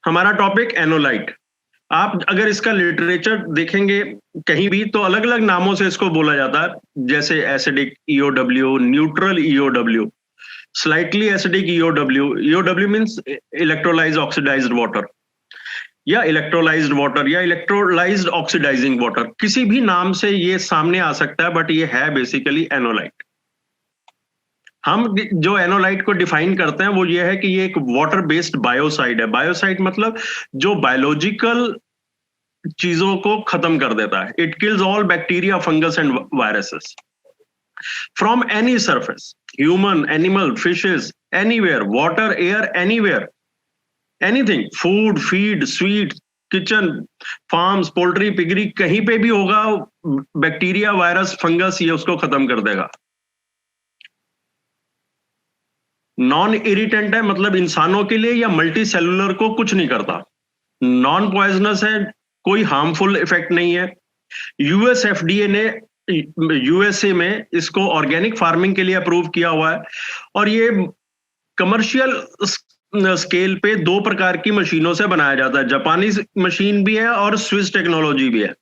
हमारा टॉपिक एनोलाइट। आप अगर इसका लिटरेचर देखेंगे कहीं भी तो अलग अलग नामों से इसको बोला जाता है, जैसे acidic EOW, neutral EOW, slightly acidic EOW. EOW means electrolyse oxidised water या इलेक्ट्रोलाइज्ड वाटर या इलेक्ट्रोलाइज्ड ऑक्सीडाइजिंग वाटर, किसी भी नाम से ये सामने आ सकता है, बट ये है बेसिकली एनोलाइट। हम जो एनोलाइट को डिफाइन करते हैं वो ये है कि ये एक वाटर बेस्ड बायोसाइड है। बायोसाइड मतलब जो बायोलॉजिकल चीजों को खत्म कर देता है। It kills all bacteria, fungus and viruses from any surface, human, animal, fishes, anywhere, water, air, anywhere, anything, food, feed, sweet, kitchen, farms, poultry, piggery, कहीं पे भी होगा बैक्टीरिया, वायरस, फंगस, ये उसको खत्म कर देगा। नॉन इरिटेंट है, मतलब इंसानों के लिए या मल्टी सेलुलर को कुछ नहीं करता। नॉन पॉइजनस है, कोई हार्मफुल इफेक्ट नहीं है। यूएसएफडीए ने यूएसए में इसको ऑर्गेनिक फार्मिंग के लिए अप्रूव किया हुआ है, और ये कमर्शियल स्केल पे 2 प्रकार की मशीनों से बनाया जाता है। जापानी मशीन भी है और स्विस टेक्नोलॉजी भी है।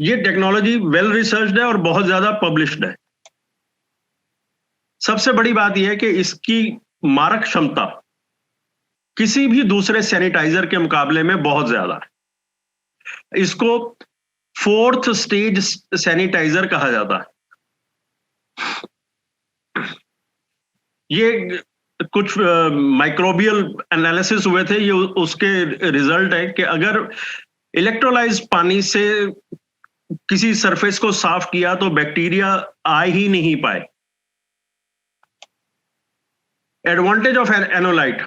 ये टेक्नोलॉजी वेल रिसर्च्ड है और बहुत ज्यादा पब्लिश्ड है। सबसे बड़ी बात यह है कि इसकी मारक क्षमता किसी भी दूसरे सैनिटाइजर के मुकाबले में बहुत ज्यादा है। इसको 4th स्टेज सैनिटाइजर कहा जाता है। ये कुछ माइक्रोबियल एनालिसिस हुए थे, ये उसके रिजल्ट है कि अगर इलेक्ट्रोलाइज पानी से किसी सरफेस को साफ किया तो बैक्टीरिया आ ही नहीं पाए। एडवांटेज ऑफ एनोलाइट,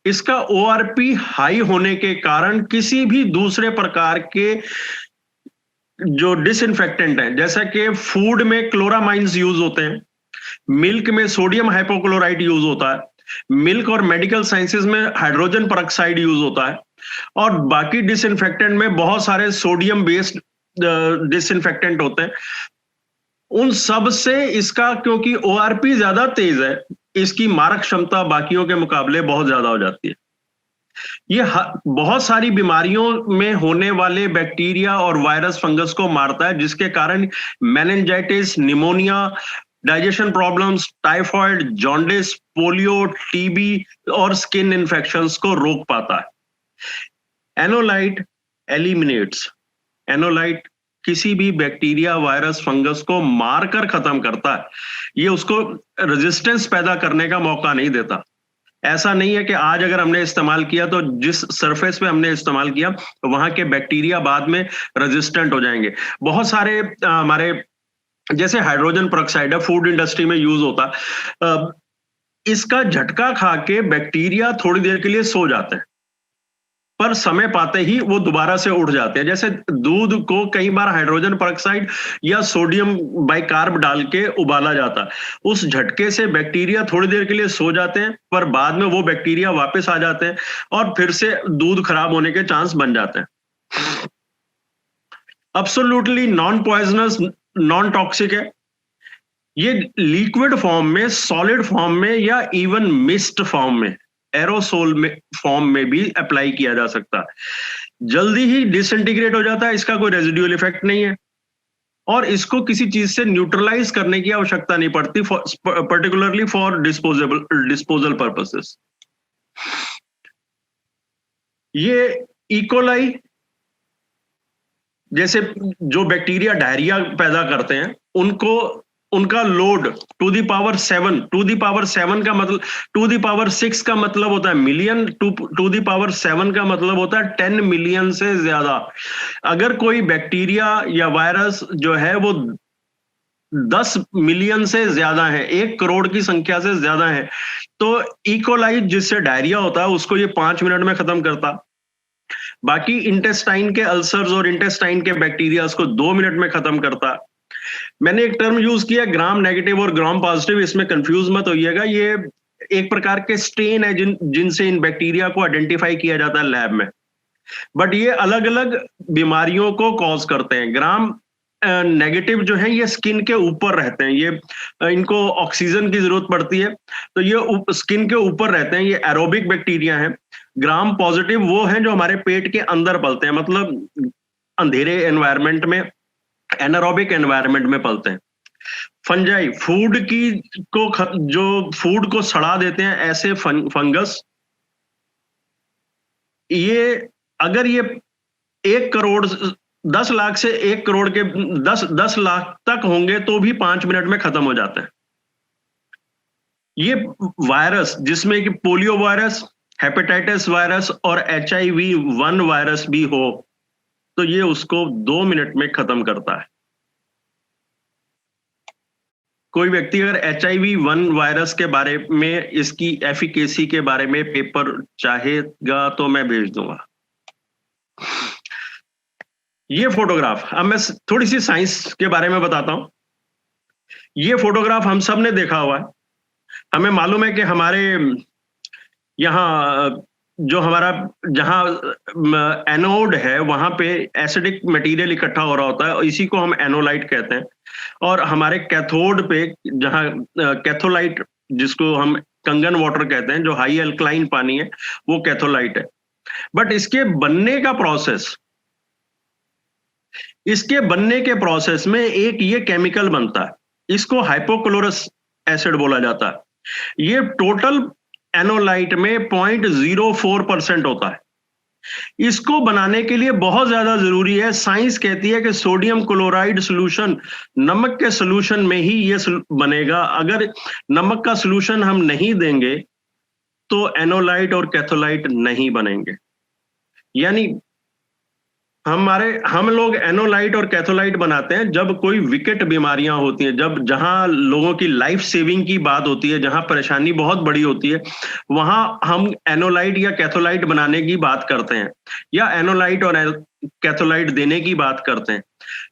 इसका ओआरपी हाई होने के कारण किसी भी दूसरे प्रकार के जो डिसइंफेक्टेंट हैं, जैसा कि फूड में क्लोरामाइंस यूज होते हैं, मिल्क में सोडियम हाइपोक्लोराइड यूज होता है, मिल्क और मेडिकल साइंसेज में हाइड्रोजन परऑक्साइड यूज होता है, और बाकी डिसइंफेक्टेंट में बहुत सारे सोडियम बेस्ड डिसइंफेक्टेंट होते हैं। उन सब से इसका, क्योंकि ओआरपी ज्यादा तेज है, इसकी मारक क्षमता बाकियों के मुकाबले बहुत ज्यादा हो जाती है। ये बहुत सारी बीमारियों में होने वाले बैक्टीरिया और वायरस, फंगस को मारता है, जिसके कारण meningitis, pneumonia, digestion problems, typhoid, jaundice, polio, TB और स्किन इन्फेक्शंस को रोक पाता है। एनोलाइट एलिमिनेट्स, एनोलाइट किसी भी बैक्टीरिया, वायरस, फंगस को मारकर खत्म करता है। ये उसको रेजिस्टेंस पैदा करने का मौका नहीं देता। ऐसा नहीं है कि आज अगर हमने इस्तेमाल किया तो जिस सरफेस पे हमने इस्तेमाल किया तो वहां के बैक्टीरिया बाद में रेजिस्टेंट हो जाएंगे। बहुत सारे हमारे जैसे हाइड्रोजन परऑक्साइड है, फूड इंडस्ट्री में यूज होता है। इसका झटका खा के बैक्टीरिया थोड़ी देर के लिए सो जाते हैं, पर समय पाते ही वो दोबारा से उठ जाते हैं। जैसे दूध को कई बार हाइड्रोजन परऑक्साइड या सोडियम बाइकार्ब डाल के उबाला जाता है, उस झटके से बैक्टीरिया थोड़ी देर के लिए सो जाते हैं, पर बाद में वो बैक्टीरिया वापस आ जाते हैं और फिर से दूध खराब होने के चांस बन जाते हैं। Absolutely non poisonous, non toxic है। ये लिक्विड फॉर्म में, सॉलिड फॉर्म में या इवन मिस्ट फॉर्म में, एरोसोल में फॉर्म में भी अप्लाई किया जा सकता है। जल्दी ही डिसइंटीग्रेट हो जाता है, इसका कोई रेजिडुअल इफेक्ट नहीं है, और इसको किसी चीज से न्यूट्रलाइज करने की आवश्यकता नहीं पड़ती, पर्टिकुलरली फॉर डिस्पोजल पर्पसेस। ये इकोलाई जैसे जो बैक्टीरिया डायरिया पैदा करते हैं, उनका लोड टू द पावर 7 का मतलब, टू द पावर 6 का मतलब होता है मिलियन, टू द पावर 7 का मतलब होता है 10 मिलियन से ज्यादा। अगर कोई बैक्टीरिया या वायरस जो है वो 10 मिलियन से ज्यादा है, 1 करोड़ की संख्या से ज्यादा है, तो इकोलाई जिससे डायरिया होता है उसको ये 5 मिनट में खत्म करता। बाकी इंटेस्टाइन के अल्सर्स और इंटेस्टाइन के बैक्टीरिया उसको 2 मिनट में खत्म करता। मैंने एक टर्म यूज किया ग्राम नेगेटिव और ग्राम पॉजिटिव, इसमें कंफ्यूज मत होइएगा। ये एक प्रकार के स्ट्रेन है जिनसे इन बैक्टीरिया को आइडेंटिफाई किया जाता है लैब में, बट ये अलग अलग बीमारियों को कॉज करते हैं। ग्राम नेगेटिव जो है ये स्किन के ऊपर रहते हैं, ये इनको ऑक्सीजन की जरूरत पड़ती है, तो ये स्किन के ऊपर रहते हैं, ये एरोबिक बैक्टीरिया हैं। ग्राम पॉजिटिव वो हैं जो हमारे पेट के अंदर पलते हैं, मतलब अंधेरे एनवायरनमेंट में, एनारोबिक एनवायरनमेंट में पलते हैं। फंजाई फूड की जो फूड को सड़ा देते हैं, ऐसे फंगस, ये अगर ये 1 करोड़ 10 लाख से 1 करोड़ के 10 लाख तक होंगे तो भी 5 मिनट में खत्म हो जाते हैं। ये वायरस जिसमें कि पोलियो वायरस, हेपेटाइटिस वायरस और HIV-1 वायरस भी हो, तो ये उसको 2 मिनट में खत्म करता है। कोई व्यक्ति अगर HIV-1 वायरस के बारे में, इसकी एफिकेसी के बारे में पेपर चाहेगा तो मैं भेज दूंगा। ये फोटोग्राफ, अब मैं थोड़ी सी साइंस के बारे में बताता हूं। ये फोटोग्राफ हम सब ने देखा हुआ है। हमें मालूम है कि हमारे यहाँ जो हमारा जहां एनोड है वहां पे एसिडिक मटेरियल इकट्ठा हो रहा होता है और इसी को हम एनोलाइट कहते हैं। और हमारे कैथोड पे जहां कैथोलाइट, जिसको हम कंगन वाटर कहते हैं, जो हाई अल्कलाइन पानी है, वो कैथोलाइट है। बट इसके बनने के प्रोसेस में एक ये केमिकल बनता है, इसको हाइपोक्लोरस एसिड बोला जाता है। ये टोटल एनोलाइट में 0.04% होता है। इसको बनाने के लिए बहुत ज्यादा जरूरी है, साइंस कहती है कि सोडियम क्लोराइड सॉल्यूशन, नमक के सॉल्यूशन में ही ये बनेगा। अगर नमक का सॉल्यूशन हम नहीं देंगे तो एनोलाइट और कैथोलाइट नहीं बनेंगे। यानी हम लोग एनोलाइट और कैथोलाइट बनाते हैं जब कोई विकट बीमारियां होती हैं, जहां लोगों की लाइफ सेविंग की बात होती है, जहां परेशानी बहुत बड़ी होती है, वहां हम एनोलाइट या कैथोलाइट बनाने की बात करते हैं, या एनोलाइट और कैथोलाइट देने की बात करते हैं।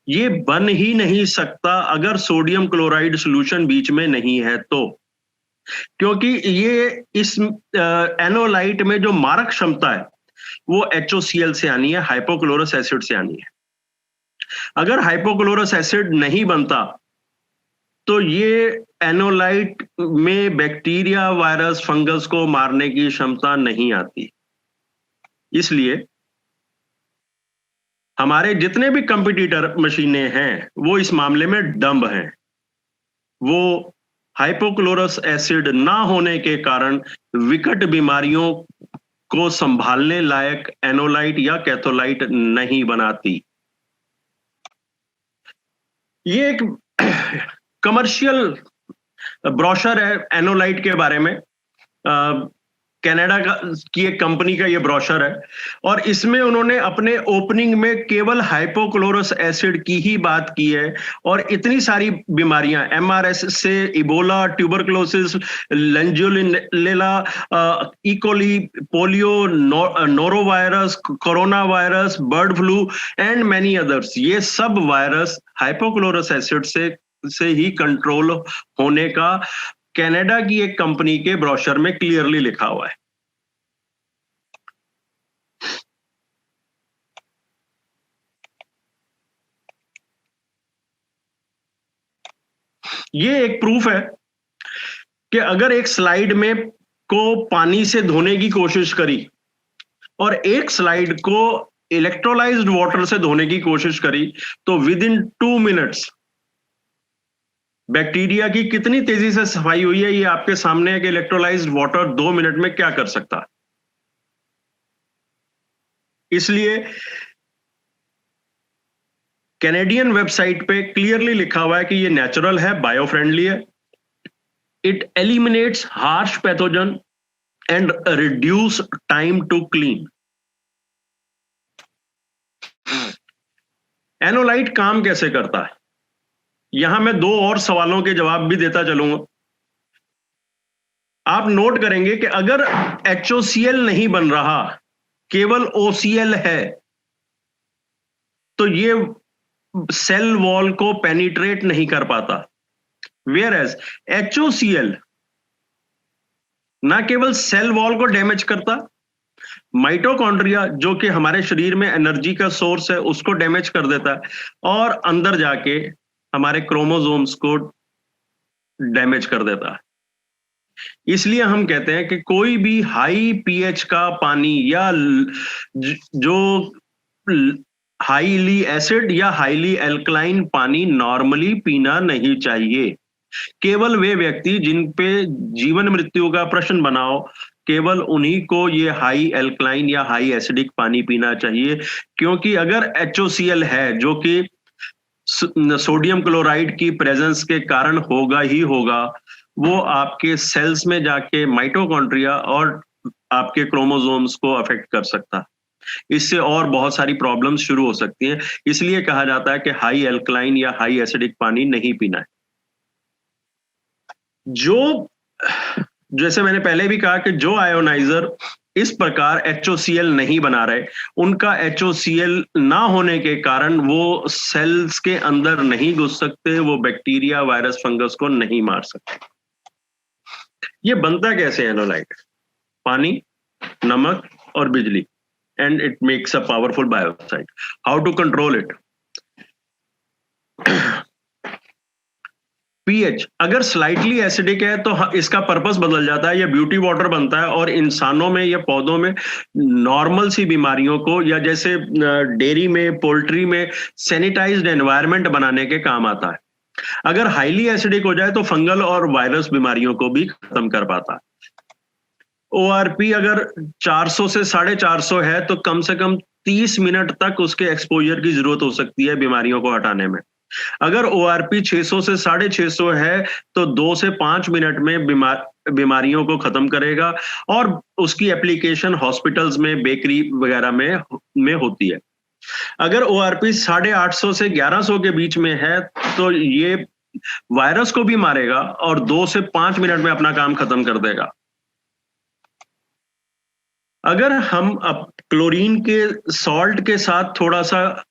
ये बन ही नहीं सकता अगर सोडियम क्लोराइड सॉल्यूशन बीच में नहीं है तो, क्योंकि ये इस एनोलाइट में जो मारक क्षमता है वो HOCl से आनी है, हाइपोक्लोरस एसिड से आनी है। अगर हाइपोक्लोरस एसिड नहीं बनता तो ये एनोलाइट में बैक्टीरिया, वायरस, फंगस को मारने की क्षमता नहीं आती। इसलिए हमारे जितने भी कंपटीटर मशीनें हैं वो इस मामले में डम्ब हैं। वो हाइपोक्लोरस एसिड ना होने के कारण विकट बीमारियों को संभालने लायक एनोलाइट या कैथोलाइट नहीं बनाती। ये एक कमर्शियल ब्रोशर है एनोलाइट के बारे में, कनाडा की एक कंपनी का ये ब्रोशर है, और इसमें उन्होंने अपने ओपनिंग में केवल हाइपोक्लोरस एसिड की ही बात की है। और इतनी सारी बीमारियां, MRS से Ebola, tuberculosis, legionella, E coli, polio, norovirus, corona virus, bird flu and many others, ये सब वायरस हाइपोक्लोरस एसिड से ही कंट्रोल होने का कनाडा की एक कंपनी के ब्रोशर में क्लियरली लिखा हुआ है। ये एक प्रूफ है कि अगर एक स्लाइड में को पानी से धोने की कोशिश करी और एक स्लाइड को इलेक्ट्रोलाइज्ड वाटर से धोने की कोशिश करी, तो विद इन 2 मिनट्स बैक्टीरिया की कितनी तेजी से सफाई हुई है ये आपके सामने है कि इलेक्ट्रोलाइज्ड वाटर 2 मिनट में क्या कर सकता है। इसलिए कैनेडियन वेबसाइट पे क्लियरली लिखा हुआ है कि ये नेचुरल है, बायो फ्रेंडली है, it eliminates harsh pathogen and reduce time to clean. Anolyte काम कैसे करता है, यहां मैं 2 और सवालों के जवाब भी देता चलूंगा। आप नोट करेंगे कि अगर HOCl नहीं बन रहा, केवल OCl है, तो ये सेल वॉल को पेनिट्रेट नहीं कर पाता। वेयर एज HOCl ना केवल सेल वॉल को डैमेज करता, माइटोकॉन्ड्रिया जो कि हमारे शरीर में एनर्जी का सोर्स है उसको डैमेज कर देता है, और अंदर जाके हमारे क्रोमोसोम्स को डैमेज कर देता है। इसलिए हम कहते हैं कि कोई भी हाई पीएच का पानी या जो हाईली एसिड या हाईली एल्कलाइन पानी नॉर्मली पीना नहीं चाहिए। केवल वे व्यक्ति जिन पे जीवन मृत्यु का प्रश्न बना हो, केवल उन्हीं को ये हाई एल्कलाइन या हाई एसिडिक पानी पीना चाहिए, क्योंकि अगर HOCl है, जो कि सोडियम क्लोराइड की प्रेजेंस के कारण होगा ही होगा, वो आपके सेल्स में जाके माइटोकॉन्ड्रिया और आपके क्रोमोसोम्स को अफेक्ट कर सकता है। इससे और बहुत सारी प्रॉब्लम्स शुरू हो सकती हैं। इसलिए कहा जाता है कि हाई एल्कलाइन या हाई एसिडिक पानी नहीं पीना है। जैसे मैंने पहले भी कहा कि जो आयोनाइजर इस प्रकार HOCl नहीं बना रहे, उनका HOCl ना होने के कारण वो सेल्स के अंदर नहीं घुस सकते, वो बैक्टीरिया, वायरस, फंगस को नहीं मार सकते। ये बनता कैसे एनोलाइट? पानी, नमक और बिजली, and it makes a powerful biocide. How to control it? pH अगर स्लाइटली एसिडिक है तो इसका पर्पस बदल जाता है, ये ब्यूटी वाटर बनता है और इंसानों में या पौधों में नॉर्मल सी बीमारियों को, या जैसे डेयरी में, पोल्ट्री में सैनिटाइज्ड एनवायरनमेंट बनाने के काम आता है। अगर हाईली एसिडिक हो जाए तो फंगल और वायरस बीमारियों को भी खत्म कर पाता है। ORP अगर 400 से 450 है तो कम से कम 30 मिनट तक उसके एक्सपोजर की जरूरत हो सकती है बीमारियों को हटाने में। अगर ORP 600 से 650 है तो 2 से 5 मिनट में बीमारियों को खत्म करेगा, और उसकी एप्लीकेशन हॉस्पिटल्स में, बेकरी वगैरह में होती है। अगर ORP 850 से 1100 के बीच में है तो ये वायरस को भी मारेगा और 2 से 5 मिनट में अपना काम खत्म कर देगा। अगर हम अब क्लोरीन के सॉल्ट के साथ थोड़ा सा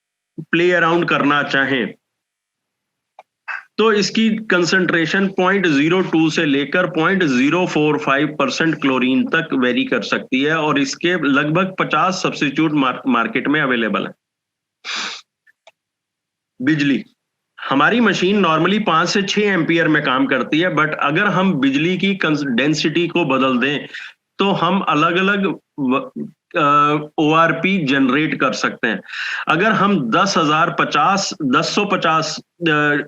प्ले अराउंड करना चाहें तो इसकी कंसंट्रेशन 0.02 से लेकर 0.045% क्लोरीन तक वेरी कर सकती है, और इसके लगभग 50 सब्स्टिट्यूट मार्केट में अवेलेबल है। बिजली, हमारी मशीन नॉर्मली 5 से 6 एम्पियर में काम करती है, बट अगर हम बिजली की डेंसिटी को बदल दें तो हम अलग अलग ORP जनरेट कर सकते हैं। अगर हम 1050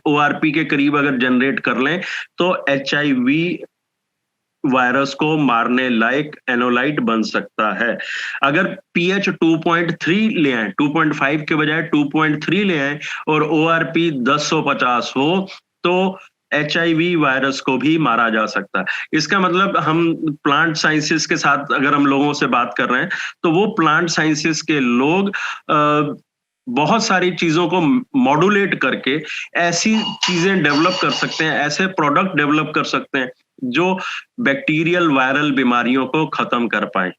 ORP के करीब अगर जनरेट कर लें तो HIV वायरस को मारने लायक एनोलाइट बन सकता है। अगर pH 2.3 ले आए, 2.5 के बजाय 2.3 ले आए और ORP 1050 हो तो HIV वायरस को भी मारा जा सकता है। इसका मतलब हम प्लांट साइंसेस के साथ अगर हम लोगों से बात कर रहे हैं तो वो प्लांट साइंसेस के लोग बहुत सारी चीजों को मॉड्यूलेट करके ऐसी चीजें डेवलप कर सकते हैं, ऐसे प्रोडक्ट डेवलप कर सकते हैं जो बैक्टीरियल वायरल बीमारियों को खत्म कर पाए।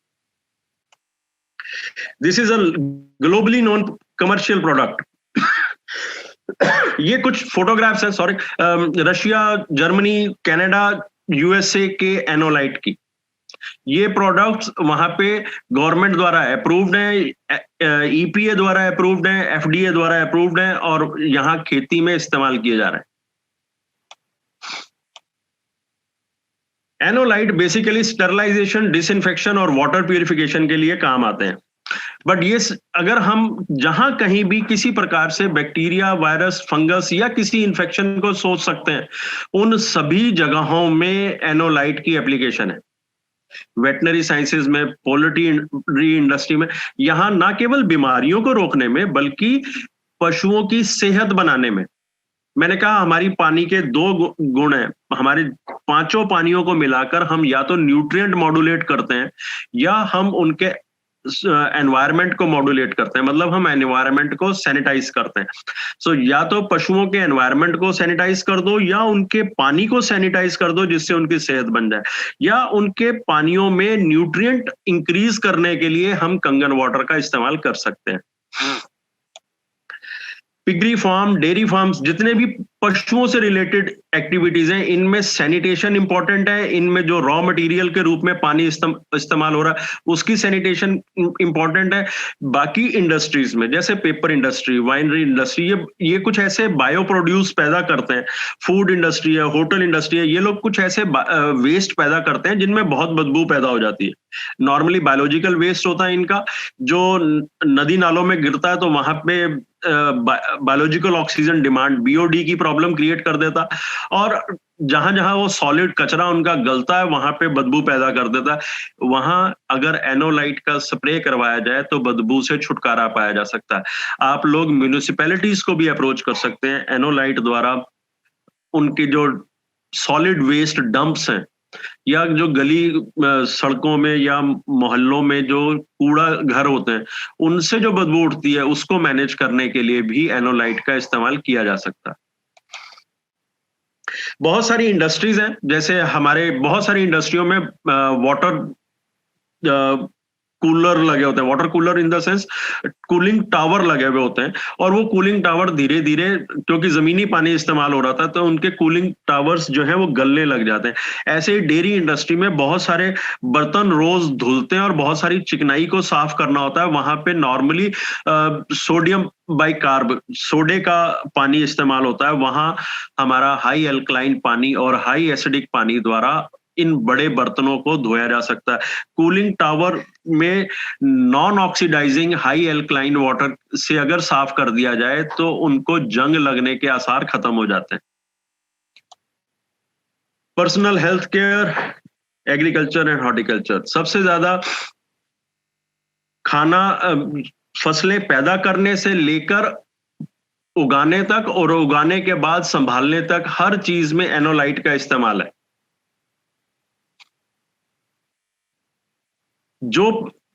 This is a globally known commercial product. ये कुछ फोटोग्राफ्स हैं, sorry, Russia, Germany, Canada, USA के एनोलाइट की। ये प्रोडक्ट्स वहां पे गवर्नमेंट द्वारा अप्रूव्ड हैं, EPA द्वारा अप्रूव्ड हैं, FDA द्वारा अप्रूव्ड हैं और यहाँ खेती में इस्तेमाल किए जा रहे हैं। एनोलाइट बेसिकली स्टरलाइजेशन, डिसइंफेक्शन और वाटर प्यूरिफिकेशन के लिए काम आते हैं। बट ये अगर हम जहां कहीं भी किसी प्रकार से बैक्टीरिया, वायरस, फंगस या किसी इंफेक्शन को सोच सकते हैं, उन सभी जगहों में एनोलाइट की एप्लीकेशन है। वेटनरी साइंसेज में, पोल्ट्री इंडस्ट्री में, यहां ना केवल बीमारियों को रोकने में बल्कि पशुओं की सेहत बनाने में। मैंने कहा हमारी पानी के 2 गुण हैं। हमारे 5 पानियों को मिलाकर हम या तो न्यूट्रिएंट मॉड्यूलेट करते हैं या हम उनके एनवायरनमेंट को मॉड्यूलेट करते हैं, मतलब हम एनवायरनमेंट को सैनिटाइज करते हैं। सो या तो पशुओं के एनवायरनमेंट को सैनिटाइज कर दो या उनके पानी को सैनिटाइज कर दो जिससे उनकी सेहत बन जाए, या उनके पानियों में न्यूट्रिएंट इंक्रीज करने के लिए हम कंगन वाटर का इस्तेमाल कर सकते हैं। पिगरी फार्म, डेयरी फार्म्स, जितने भी पशुओं से रिलेटेड एक्टिविटीज हैं, इनमें सैनिटेशन इंपॉर्टेंट है, इनमें जो रॉ मटेरियल के रूप में पानी इस्तेमाल हो रहा है उसकी सैनिटेशन इंपॉर्टेंट है। बाकी इंडस्ट्रीज में जैसे पेपर इंडस्ट्री, वाइनरी इंडस्ट्री, ये कुछ ऐसे बायो प्रोड्यूस पैदा करते हैं, फूड इंडस्ट्री है, होटल इंडस्ट्री है, ये लोग कुछ ऐसे वेस्ट पैदा करते हैं जिनमें बहुत बदबू पैदा हो जाती है। नॉर्मली बायोलॉजिकल वेस्ट होता है इनका, जो नदी नालों में गिरता है तो वहां पे बायोलॉजिकल ऑक्सीजन डिमांड, बीओडी की प्रॉब्लम क्रिएट कर देता, और जहां जहां वो सॉलिड कचरा उनका गलता है वहां पे बदबू पैदा कर देता है। वहां अगर एनोलाइट का स्प्रे करवाया जाए तो बदबू से छुटकारा पाया जा सकता है। आप लोग म्यूनिसिपैलिटीज को भी अप्रोच कर सकते हैं एनोलाइट द्वारा, उनके जो सॉलिड वेस्ट डंप्स हैं या जो गली सड़कों में या मोहल्लों में जो कूड़ा घर होते हैं उनसे जो बदबू उठती है उसको मैनेज करने के लिए भी एनोलाइट का इस्तेमाल किया जा सकता है। बहुत सारी इंडस्ट्रीज हैं, जैसे हमारे बहुत सारी इंडस्ट्रियों में वाटर कूलर लगे होते हैं, water cooler in the sense cooling tower लगे हुए होते हैं, और वो कूलिंग टावर धीरे धीरे, क्योंकि जमीनी पानी इस्तेमाल हो रहा था तो उनके कूलिंग टावर्स जो है वो गलने लग जाते हैं। ऐसे ही डेयरी इंडस्ट्री में बहुत सारे बर्तन रोज धुलते हैं और बहुत सारी चिकनाई को साफ करना होता है, वहां पे नॉर्मली सोडियम बाइकार्ब, सोडे का पानी इस्तेमाल होता है, वहां हमारा हाई एल्कलाइन पानी और हाई एसिडिक पानी द्वारा इन बड़े बर्तनों को धोया जा सकता है। कूलिंग टावर में non oxidising high alkaline water से अगर साफ कर दिया जाए तो उनको जंग लगने के आसार खत्म हो जाते हैं। Personal health care, agriculture and horticulture, सबसे ज्यादा खाना फसलें पैदा करने से लेकर उगाने तक और उगाने के बाद संभालने तक हर चीज में एनोलाइट का इस्तेमाल है। जो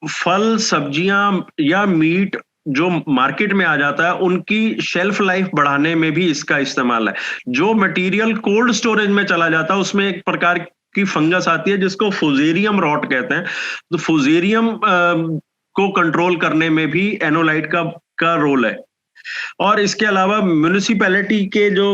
फल, सब्जियां या मीट जो मार्केट में आ जाता है उनकी शेल्फ लाइफ बढ़ाने में भी इसका इस्तेमाल है। जो मटेरियल कोल्ड स्टोरेज में चला जाता है उसमें एक प्रकार की फंगस आती है जिसको फुजेरियम रॉट कहते हैं, तो फुजेरियम को कंट्रोल करने में भी एनोलाइट का रोल है। और इसके अलावा म्युनिसिपैलिटी के जो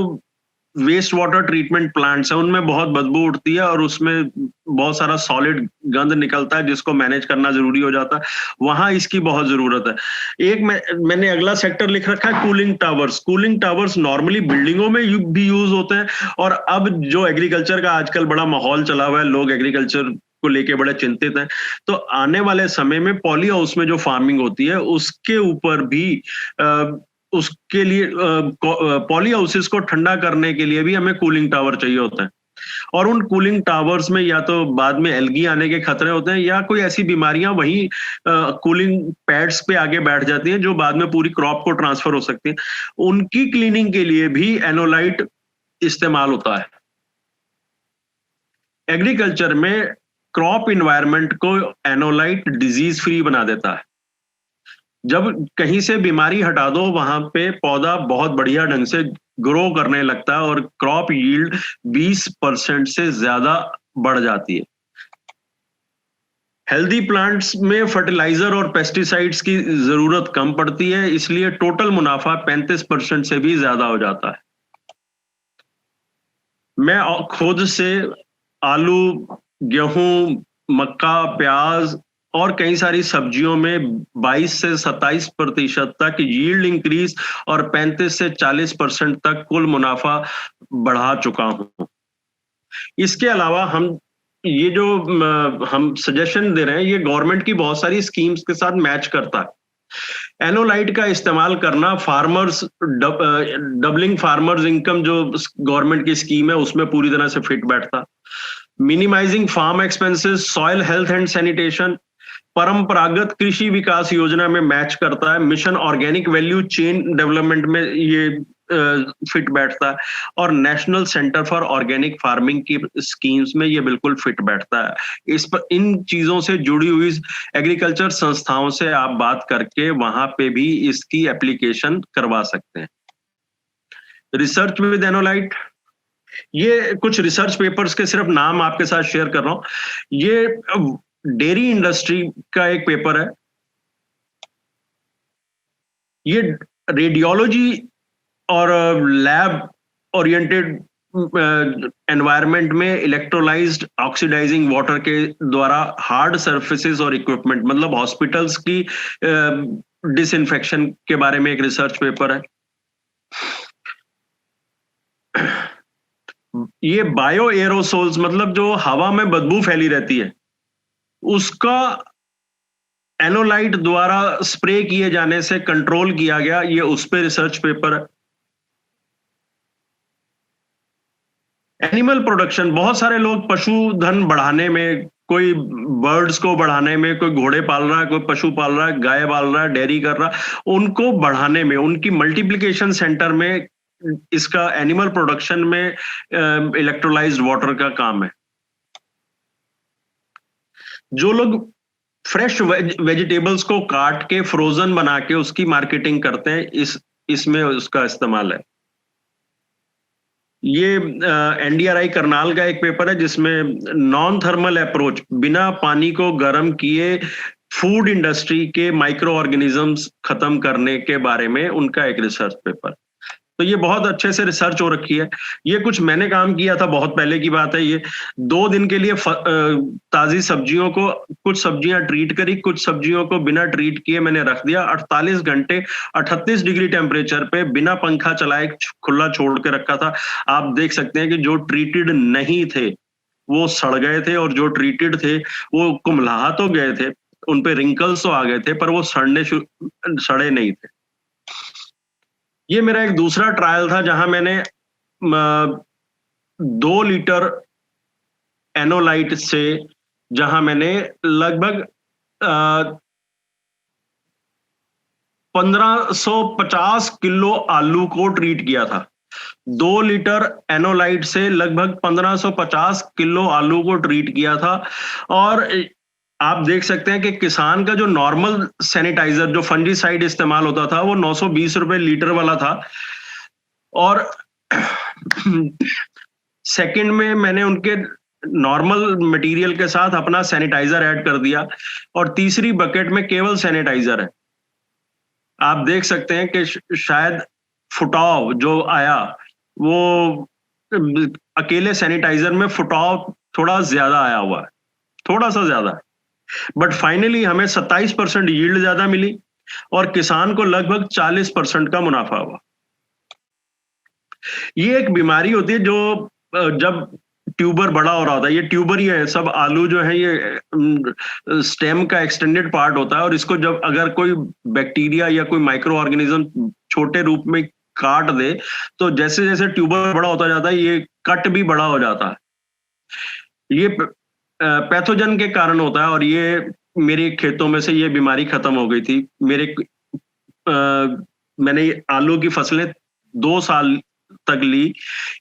वेस्ट वाटर ट्रीटमेंट प्लांट्स है उनमें बहुत बदबू उठती है और उसमें बहुत सारा सॉलिड गंद निकलता है जिसको मैनेज करना जरूरी हो जाता है, वहां इसकी बहुत जरूरत है। एक मैंने अगला सेक्टर लिख रखा है cooling towers. Cooling towers normally बिल्डिंगों में भी यूज होते हैं, और अब जो एग्रीकल्चर का आजकल बड़ा माहौल चला हुआ है, लोग एग्रीकल्चर को लेके बड़े चिंतित हैं, तो आने वाले समय में पॉली हाउस में जो फार्मिंग होती है उसके ऊपर भी उसके लिए पॉली हाउसेस को ठंडा करने के लिए भी हमें कूलिंग टावर चाहिए होता है, और उन कूलिंग टावर्स में या तो बाद में एल्गी आने के खतरे होते हैं या कोई ऐसी बीमारियां वहीं कूलिंग पैड्स पे आगे बैठ जाती हैं जो बाद में पूरी क्रॉप को ट्रांसफर हो सकती है। उनकी क्लीनिंग के लिए भी एनोलाइट इस्तेमाल होता है। एग्रीकल्चर में क्रॉप इन्वायरमेंट को एनोलाइट डिजीज फ्री बना देता है। जब कहीं से बीमारी हटा दो वहां पे पौधा बहुत बढ़िया ढंग से ग्रो करने लगता है और क्रॉप यील्ड 20% से ज्यादा बढ़ जाती है। हेल्दी प्लांट्स में फर्टिलाइजर और पेस्टिसाइड्स की जरूरत कम पड़ती है, इसलिए टोटल मुनाफा 35% से भी ज्यादा हो जाता है। मैं खुद से आलू, गेहूं, मक्का, प्याज और कई सारी सब्जियों में 22 से 27% तक यील्ड इंक्रीज और 35 से 40% तक कुल मुनाफा बढ़ा चुका हूं। इसके अलावा हम ये जो हम सजेशन दे रहे हैं ये गवर्नमेंट की बहुत सारी स्कीम्स के साथ मैच करता है। एनोलाइट का इस्तेमाल करना फार्मर्स डबलिंग फार्मर्स इनकम जो गवर्नमेंट की स्कीम है उसमें पूरी तरह से फिट बैठता। Minimising farm expenses, soil health and sanitation Paramparagat Krishi Vikas Yojana में मैच करता है। Mission Organic Value Chain Development में ये फिट बैठता है, और National Centre for Organic Farming की स्कीम्स में ये बिल्कुल फिट बैठता है। इस पर इन चीजों से जुड़ी हुई एग्रीकल्चर संस्थाओं से आप बात करके वहां पे भी इसकी एप्लीकेशन करवा सकते हैं। रिसर्च विद एनोलाइट, ये कुछ रिसर्च पेपर्स के सिर्फ नाम आपके साथ शेयर कर रहा हूं। ये डेयरी इंडस्ट्री का एक पेपर है। ये रेडियोलॉजी और लैब ओरिएंटेड एनवायरनमेंट में इलेक्ट्रोलाइज्ड ऑक्सीडाइजिंग वाटर के द्वारा हार्ड सरफेसेस और इक्विपमेंट, मतलब हॉस्पिटल्स की डिसइंफेक्शन के बारे में एक रिसर्च पेपर है। ये बायो एरोसोल्स, मतलब जो हवा में बदबू फैली रहती है, उसका एनोलाइट द्वारा स्प्रे किए जाने से कंट्रोल किया गया, ये उस पे रिसर्च पेपर है। एनिमल प्रोडक्शन, बहुत सारे लोग पशुधन बढ़ाने में, कोई बर्ड्स को बढ़ाने में, कोई घोड़े पाल रहा है, कोई पशु पाल रहा है, गाय पाल रहा है, डेयरी कर रहा है, उनको बढ़ाने में, उनकी मल्टीप्लिकेशन सेंटर में इसका एनिमल प्रोडक्शन में इलेक्ट्रोलाइज्ड वाटर का काम है। जो लोग फ्रेश वेजिटेबल्स को काट के फ्रोजन बना के उसकी मार्केटिंग करते हैं, इसमें उसका इस्तेमाल है। ये एनडीआरआई करनाल का एक पेपर है जिसमें नॉन थर्मल अप्रोच, बिना पानी को गर्म किए फूड इंडस्ट्री के माइक्रो ऑर्गेनिजम्स खत्म करने के बारे में उनका एक रिसर्च पेपर। तो ये बहुत अच्छे से रिसर्च हो रखी है। ये कुछ मैंने काम किया था, बहुत पहले की बात है। ये 2 दिन के लिए ताजी सब्जियों को, कुछ सब्जियां ट्रीट करी, कुछ सब्जियों को बिना ट्रीट किए मैंने रख दिया। 48 घंटे 38 डिग्री टेम्परेचर पे बिना पंखा चलाए खुला छोड़ के रखा था। आप देख सकते हैं कि जो ट्रीटेड नहीं थे वो सड़ गए थे, और जो ट्रीटेड थे वो कुम्हला तो गए थे, उन पे रिंकल्स तो आ गए थे, पर वो सड़े नहीं थे। ये मेरा एक दूसरा ट्रायल था जहां मैंने 2 लीटर एनोलाइट से, जहां मैंने लगभग 1550 किलो आलू को ट्रीट किया था। 2 लीटर एनोलाइट से लगभग 1550 किलो आलू को ट्रीट किया था। और आप देख सकते हैं कि किसान का जो नॉर्मल सैनिटाइजर, जो फंजीसाइड इस्तेमाल होता था, वो 920 रुपए लीटर वाला था। और सेकंड में मैंने उनके नॉर्मल मटेरियल के साथ अपना सैनिटाइजर ऐड कर दिया, और तीसरी बकेट में केवल सैनिटाइजर है। आप देख सकते हैं कि शायद फुटाव जो आया वो अकेले सैनिटाइजर में फुटाव थोड़ा ज्यादा आया हुआ है, थोड़ा सा ज्यादा है। बट फाइनली हमें 27% यील्ड ज्यादा मिली और किसान को लगभग 40% का मुनाफा हुआ। ये एक बीमारी होती है जो जब ट्यूबर बड़ा हो रहा होता है, ये ट्यूबर ही है, सब आलू जो है ये स्टेम का एक्सटेंडेड पार्ट होता है, और इसको जब अगर कोई बैक्टीरिया या कोई माइक्रो ऑर्गेनिज्म छोटे रूप में काट दे, तो जैसे जैसे ट्यूबर बड़ा होता जाता है ये कट भी बड़ा हो जाता है। ये पैथोजन के कारण होता है, और ये मेरे खेतों में से ये बीमारी खत्म हो गई थी। मैंने आलू की फसलें 2 साल तक ली,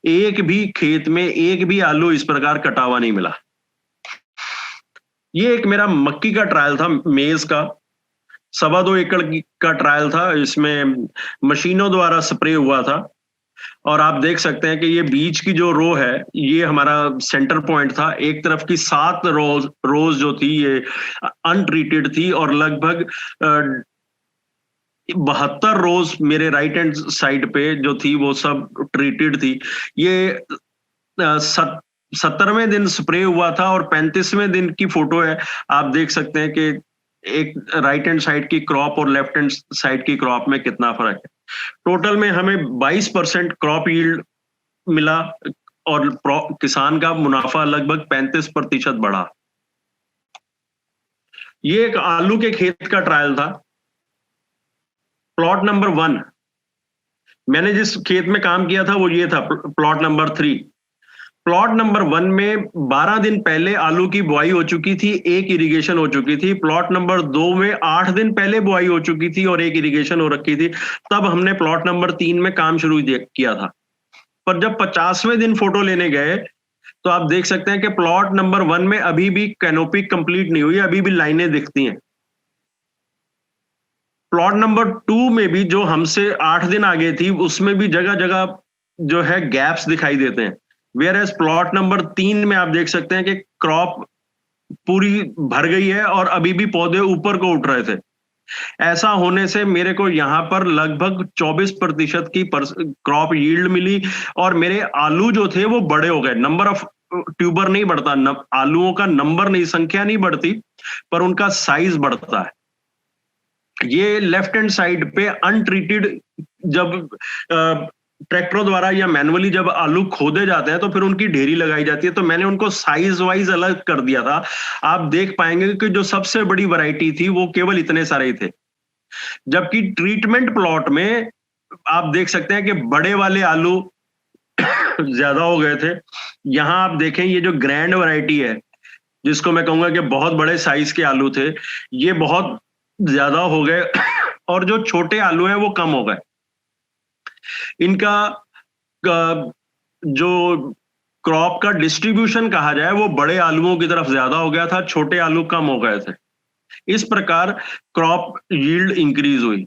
एक भी खेत में एक भी आलू इस प्रकार कटा हुआ नहीं मिला। ये एक मेरा मक्की का ट्रायल था, मेज का 2.25 एकड़ का ट्रायल था। इसमें मशीनों द्वारा स्प्रे हुआ था, और आप देख सकते हैं कि ये बीच की जो रो है ये हमारा सेंटर पॉइंट था। एक तरफ की 7 रोज जो थी ये अनट्रीटेड थी, और लगभग 72 रोज मेरे राइट हैंड साइड पे जो थी वो सब ट्रीटेड थी। ये 70वें दिन स्प्रे हुआ था, और 35वें दिन की फोटो है। आप देख सकते हैं कि एक राइट हैंड साइड की क्रॉप और लेफ्ट हैंड साइड की क्रॉप में कितना फर्क है। टोटल में हमें 22% क्रॉप यील्ड मिला, और किसान का मुनाफा लगभग 35% बढ़ा। ये एक आलू के खेत का ट्रायल था। प्लॉट नंबर 1, मैंने जिस खेत में काम किया था वो ये था, प्लॉट नंबर 3। प्लॉट नंबर 1 में 12 दिन पहले आलू की बुआई हो चुकी थी, एक इरिगेशन हो चुकी थी। प्लॉट नंबर 2 में 8 दिन पहले बुआई हो चुकी थी और एक इरिगेशन हो रखी थी। तब हमने प्लॉट नंबर 3 में काम शुरू किया था। पर जब 50वें दिन फोटो लेने गए तो आप देख सकते हैं कि प्लॉट नंबर 1 में अभी भी कैनोपी कंप्लीट नहीं हुई, अभी भी लाइनें दिखती हैं। प्लॉट नंबर 2 में भी जो हमसे 8 दिन आगे थी उसमें भी जगह जगह जो है गैप्स दिखाई देते हैं। वेयर एज प्लॉट नंबर 3 में आप देख सकते हैं कि क्रॉप पूरी भर गई है और अभी भी पौधे ऊपर को उठ रहे थे। ऐसा होने से मेरे को यहाँ पर लगभग 24% की क्रॉप यील्ड मिली और मेरे आलू जो थे वो बड़े हो गए। नंबर ऑफ ट्यूबर नहीं बढ़ता, आलूओं का नंबर नहीं, संख्या नहीं बढ़ती, पर उनका साइज बढ़ता है। ये लेफ्ट हैंड साइड पे अनट्रीटेड जब ट्रैक्टरों द्वारा या मैनुअली जब आलू खोदे जाते हैं तो फिर उनकी ढेरी लगाई जाती है, तो मैंने उनको साइज वाइज अलग कर दिया था। आप देख पाएंगे कि जो सबसे बड़ी वैरायटी थी वो केवल इतने सारे ही थे, जबकि ट्रीटमेंट प्लॉट में आप देख सकते हैं कि बड़े वाले आलू ज्यादा हो गए थे। यहां आप देखें, ये जो ग्रैंड वैरायटी है, जिसको मैं कहूंगा कि बहुत बड़े साइज के आलू थे, ये बहुत ज्यादा हो गए और जो छोटे आलू हैं वो कम हो गए। इनका जो क्रॉप का डिस्ट्रीब्यूशन कहा जाए वो बड़े आलूओं की तरफ ज्यादा हो गया था, छोटे आलू कम हो गए थे। इस प्रकार क्रॉप यील्ड इंक्रीज हुई।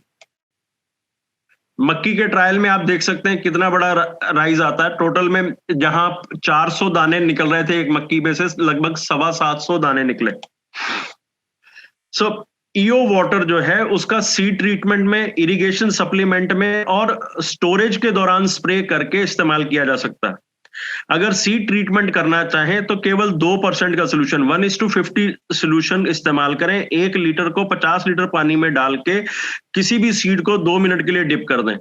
मक्की के ट्रायल में आप देख सकते हैं कितना बड़ा राइज आता है। टोटल में जहां 400 दाने निकल रहे थे एक मक्की में से, लगभग 750 दाने निकले। सो ईओ वाटर जो है उसका सीड ट्रीटमेंट में, इरिगेशन सप्लीमेंट में और स्टोरेज के दौरान स्प्रे करके इस्तेमाल किया जा सकता है। अगर सीड ट्रीटमेंट करना चाहें तो केवल 2% का सोल्यूशन, 1:50 सोल्यूशन इस्तेमाल करें। 1 लीटर को 50 लीटर पानी में डाल के किसी भी सीड को 2 मिनट के लिए डिप कर दें।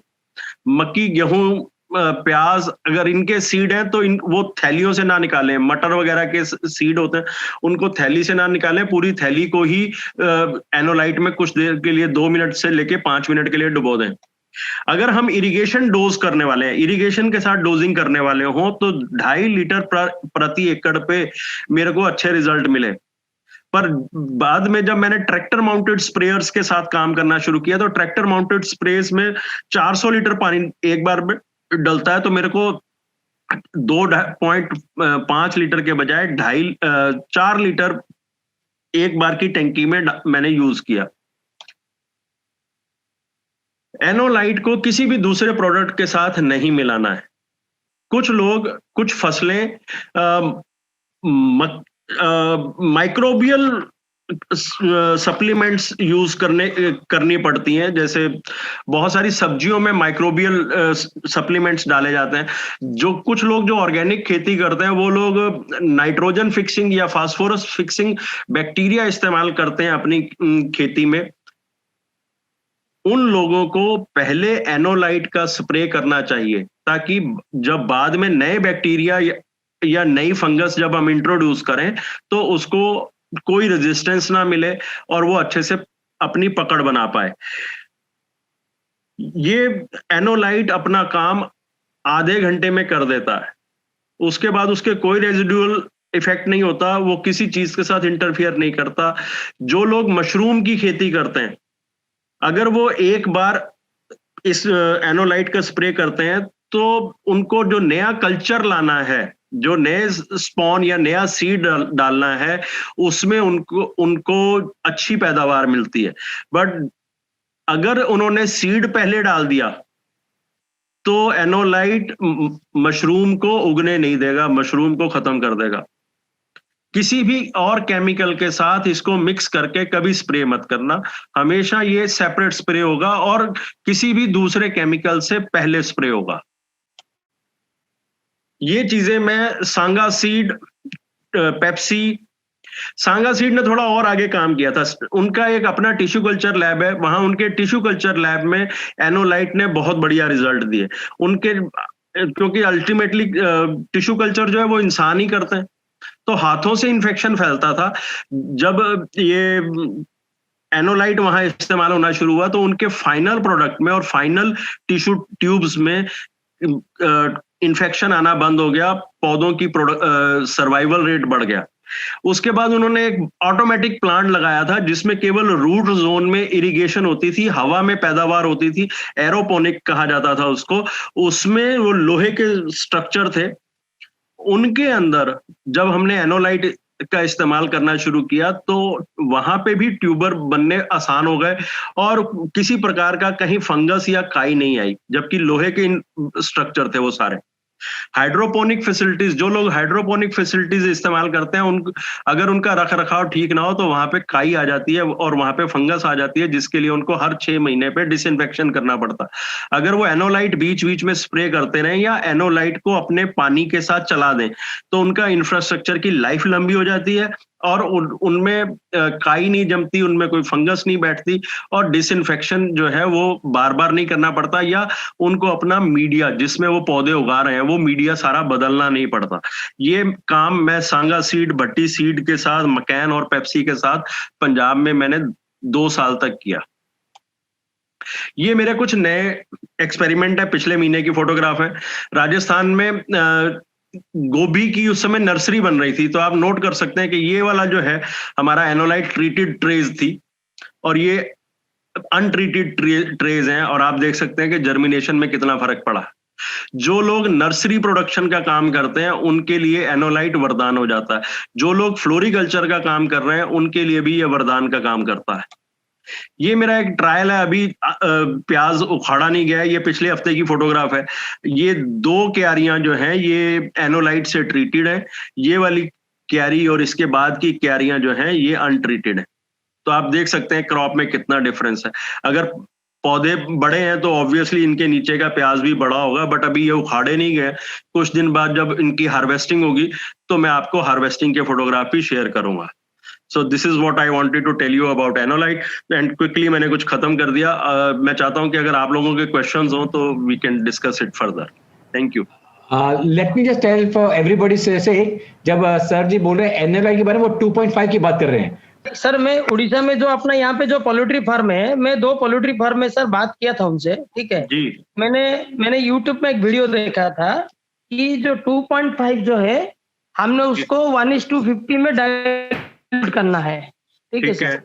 मक्की, गेहूं, प्याज, अगर इनके सीड हैं तो वो थैलियों से ना निकालें। मटर वगैरह के सीड होते हैं उनको थैली से ना निकालें, पूरी थैली को ही एनोलाइट में कुछ देर के लिए 2 मिनट से लेके 5 मिनट के लिए डुबो दें। अगर हम इरिगेशन डोज करने वाले हैं, इरिगेशन के साथ डोजिंग करने वाले हों, तो 2.5 लीटर प्रति एकड़ पे मेरे को अच्छे रिजल्ट मिले। पर बाद में जब मैंने ट्रैक्टर माउंटेड स्प्रेयर्स के साथ काम करना शुरू किया तो ट्रैक्टर माउंटेड स्प्रेयर्स में 400 लीटर पानी एक बार में डलता है, तो मेरे को 2.5 लीटर के बजाय 4 लीटर एक बार की टंकी में मैंने यूज किया। एनोलाइट को किसी भी दूसरे प्रोडक्ट के साथ नहीं मिलाना है। कुछ लोग, कुछ फसलें माइक्रोबियल सप्लीमेंट्स यूज करनी पड़ती हैं, जैसे बहुत सारी सब्जियों में माइक्रोबियल सप्लीमेंट्स डाले जाते हैं। जो कुछ लोग जो ऑर्गेनिक खेती करते हैं वो लोग नाइट्रोजन फिक्सिंग या फास्फोरस फिक्सिंग बैक्टीरिया इस्तेमाल करते हैं अपनी खेती में। उन लोगों को पहले एनोलाइट का स्प्रे करना चाहिए, ताकि जब बाद में नए बैक्टीरिया या नई फंगस जब हम इंट्रोड्यूस करें तो उसको कोई रेजिस्टेंस ना मिले और वो अच्छे से अपनी पकड़ बना पाए। ये एनोलाइट अपना काम आधे घंटे में कर देता है, उसके बाद उसके कोई रेजिडुअल इफेक्ट नहीं होता, वो किसी चीज के साथ इंटरफियर नहीं करता। जो लोग मशरूम की खेती करते हैं, अगर वो एक बार इस एनोलाइट का स्प्रे करते हैं तो उनको जो नया कल्चर लाना है, जो नए स्पॉन या नया सीड डालना है, उसमें उनको अच्छी पैदावार मिलती है। बट अगर उन्होंने सीड पहले डाल दिया तो एनोलाइट मशरूम को उगने नहीं देगा, मशरूम को खत्म कर देगा। किसी भी और केमिकल के साथ इसको मिक्स करके कभी स्प्रे मत करना, हमेशा ये सेपरेट स्प्रे होगा और किसी भी दूसरे केमिकल से पहले स्प्रे होगा। ये चीजें मैं सांगा सीड, पेप्सी, सांगा सीड ने थोड़ा और आगे काम किया था। उनका एक अपना टिश्यू कल्चर लैब है, वहां उनके टिश्यू कल्चर लैब में एनोलाइट ने बहुत बढ़िया रिजल्ट दिए। उनके, क्योंकि अल्टीमेटली टिश्यू कल्चर जो है वो इंसान ही करते हैं, तो हाथों से इन्फेक्शन फैलता था। जब ये एनोलाइट वहां इस्तेमाल होना शुरू हुआ तो उनके फाइनल प्रोडक्ट में और फाइनल टिश्यू ट्यूब्स में इन्फेक्शन आना बंद हो गया, पौधों की सर्वाइवल रेट बढ़ गया। उसके बाद उन्होंने एक ऑटोमेटिक प्लांट लगाया था जिसमें केवल रूट जोन में इरिगेशन होती थी, हवा में पैदावार होती थी, एरोपोनिक कहा जाता था उसको। उसमें वो लोहे के स्ट्रक्चर थे, उनके अंदर जब हमने एनोलाइट का इस्तेमाल करना शुरू किया तो वहां पे भी ट्यूबर बनने आसान हो गए और किसी प्रकार का कहीं फंगस या काई नहीं आई, जबकि लोहे के स्ट्रक्चर थे वो सारे। हाइड्रोपोनिक फैसिलिटीज, जो लोग हाइड्रोपोनिक फैसिलिटीज इस्तेमाल करते हैं, अगर उनका रख रखाव ठीक ना हो तो वहां पे काई आ जाती है और वहां पे फंगस आ जाती है, जिसके लिए उनको हर 6 महीने पे डिसइंफेक्शन करना पड़ता है। अगर वो एनोलाइट बीच बीच में स्प्रे करते रहें या एनोलाइट को अपने पानी के साथ चला दें, तो उनका इंफ्रास्ट्रक्चर की लाइफ लंबी हो जाती है और उनमें काई नहीं जमती, उनमें कोई फंगस नहीं बैठती और डिसइंफेक्शन जो है वो बार बार नहीं करना पड़ता, या उनको अपना मीडिया जिसमें वो पौधे उगा रहे हैं वो मीडिया सारा बदलना नहीं पड़ता। ये काम मैं सांगा सीड, भट्टी सीड के साथ, मकैन और पेप्सी के साथ पंजाब में मैंने 2 साल तक किया। ये मेरे कुछ नए एक्सपेरिमेंट है, पिछले महीने की फोटोग्राफ है। राजस्थान में गोभी की उस समय नर्सरी बन रही थी, तो आप नोट कर सकते हैं कि ये वाला जो है हमारा एनोलाइट ट्रीटेड ट्रेज थी और ये अनट्रीटेड ट्रेज हैं, और आप देख सकते हैं कि जर्मिनेशन में कितना फर्क पड़ा। जो लोग नर्सरी प्रोडक्शन का काम करते हैं उनके लिए एनोलाइट वरदान हो जाता है, जो लोग फ्लोरिकल्चर का काम कर रहे हैं उनके लिए भी यह वरदान का काम करता है। ये मेरा एक ट्रायल है, अभी प्याज उखाड़ा नहीं गया है, ये पिछले हफ्ते की फोटोग्राफ है। ये 2 क्यारियां जो हैं ये एनोलाइट से ट्रीटेड है, ये वाली क्यारी और इसके बाद की क्यारियां जो हैं ये अनट्रीटेड है। तो आप देख सकते हैं क्रॉप में कितना डिफरेंस है। अगर पौधे बड़े हैं तो ऑब्वियसली इनके नीचे का प्याज भी बड़ा होगा, बट अभी ये उखाड़े नहीं गए। कुछ दिन बाद जब इनकी हार्वेस्टिंग होगी तो मैं आपको हार्वेस्टिंग के फोटोग्राफ भी शेयर करूंगा। So this is what I wanted to tell you about Enolite, and quickly मैंने कुछ खत्म कर दिया। मैं चाहता हूं कि अगर आप लोगों के questions हो तो we can discuss it further. Thank you. Let me just tell for everybody say जब सर जी बोल रहे हैं Enolite के बारे में वो 2.5 की बात कर रहे हैं। सर मैं उड़ीसा में जो अपना यहाँ पे जो पोल्ट्री फार्म है, मैं 2 पोल्ट्री फार्म में सर बात किया था उनसे, ठीक है जी। मैंने यूट्यूब में एक वीडियो देखा था कि जो 2.5 जो है हमने उसको 1:50 में डायरेक्ट करना है, ठीक है सर।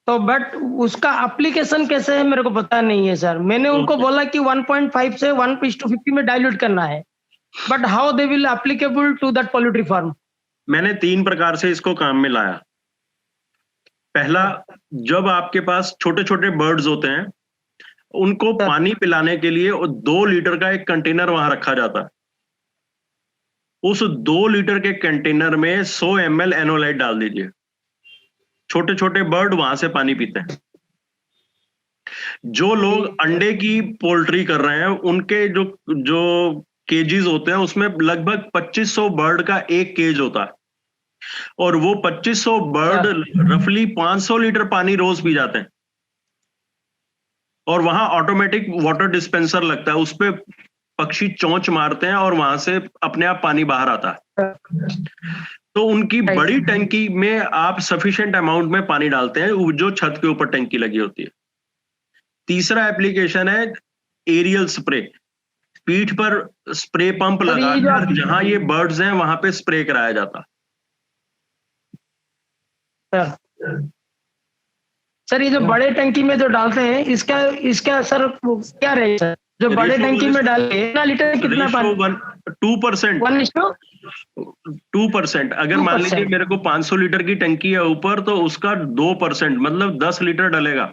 तो बट उसका एप्लीकेशन कैसे है मेरे को पता नहीं है सर। मैंने उनको बोला कि 1.5 से 1:50 में डाइल्यूट करना है, but how they will applicable to that poultry farm. मैंने 3 प्रकार से इसको काम में लाया। पहला, जब आपके पास छोटे छोटे बर्ड्स होते हैं उनको पानी पिलाने के लिए 2 लीटर का एक कंटेनर वहां रखा जाता है। उस 2 लीटर के कंटेनर में 100 ml एनोलाइट डाल दीजिए। छोटे छोटे बर्ड वहां से पानी पीते हैं। जो लोग अंडे की पोल्ट्री कर रहे हैं उनके जो केजीज होते हैं उसमें लगभग 2500 बर्ड का एक केज होता है, और वो 2500 बर्ड रफली 500 लीटर पानी रोज पी जाते हैं। और वहां ऑटोमेटिक वाटर डिस्पेंसर लगता है, उस पे पक्षी चोंच मारते हैं और वहां से अपने आप पानी बाहर आता है। तो उनकी बड़ी टंकी में आप सफिशिएंट अमाउंट में पानी डालते हैं जो छत के ऊपर टंकी लगी होती है। तीसरा एप्लीकेशन है एरियल स्प्रे। पीठ पर स्प्रे पंप लगाकर जहां ये बर्ड्स हैं वहां पे स्प्रे कराया जाता। सर ये जो बड़े टंकी में जो डालते हैं इसका सर क्या रहेगा? जो बड़े टंकी में डाले कितना लीटर कितना पानी? 2%। 2%। अगर मान लीजिए मेरे को 500 लीटर की टंकी है ऊपर, तो उसका 2% मतलब 10 लीटर डलेगा।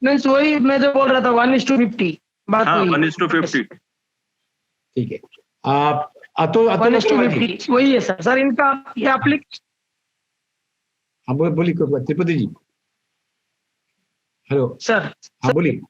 नहीं, वही मैं जो बोल रहा था 1:50 बात। हाँ, 1:50। ठीक है। आप तो 1:50 वही है सर। सर इनका ये एप्लीकेशन। हाँ बोलिए त्रिपति जी। Hello sir. हाँ बोलिए।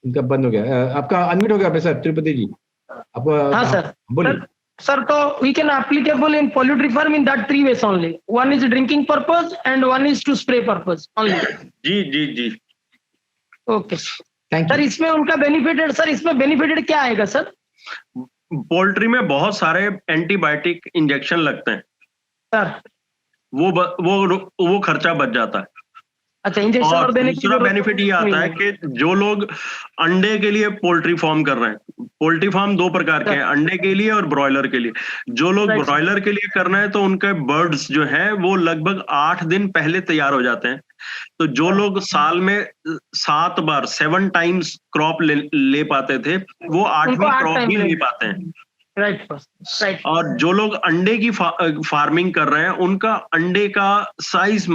इनका बंद हो गया, आपका अनम्यूट हो गया सर त्रिपति जी। आप हाँ सर बोलिए। सर तो we can applicable in poultry farm in that 3 ways only. One is drinking purpose and one is to spray purpose only. जी। Okay sir. इसमें उनका बेनिफिटेड सर, इसमें बेनिफिटेड क्या आएगा सर? पोल्ट्री में बहुत सारे एंटीबायोटिक इंजेक्शन लगते हैं सर, वो खर्चा बच जाता है। अच्छा, इंजेक्शन और देने की दूसरा बेनिफिट ये आता है कि जो लोग अंडे के लिए पोल्ट्री फार्म कर रहे हैं, पोल्ट्री फार्म 2 प्रकार के हैं, अंडे के लिए और ब्रॉयलर के लिए। जो लोग ब्रॉयलर के लिए करना है तो उनके बर्ड्स जो हैं वो लगभग 8 दिन पहले तैयार हो जाते हैं। तो जो लोग साल में 7 बार 7 टाइम्स क्रॉप ले पाते थे, वो 8वीं क्रॉप भी ले पाते हैं। राइट। और जो लोग अंडे की फार्मिंग कर रहे हैं उनका अंडे का साइज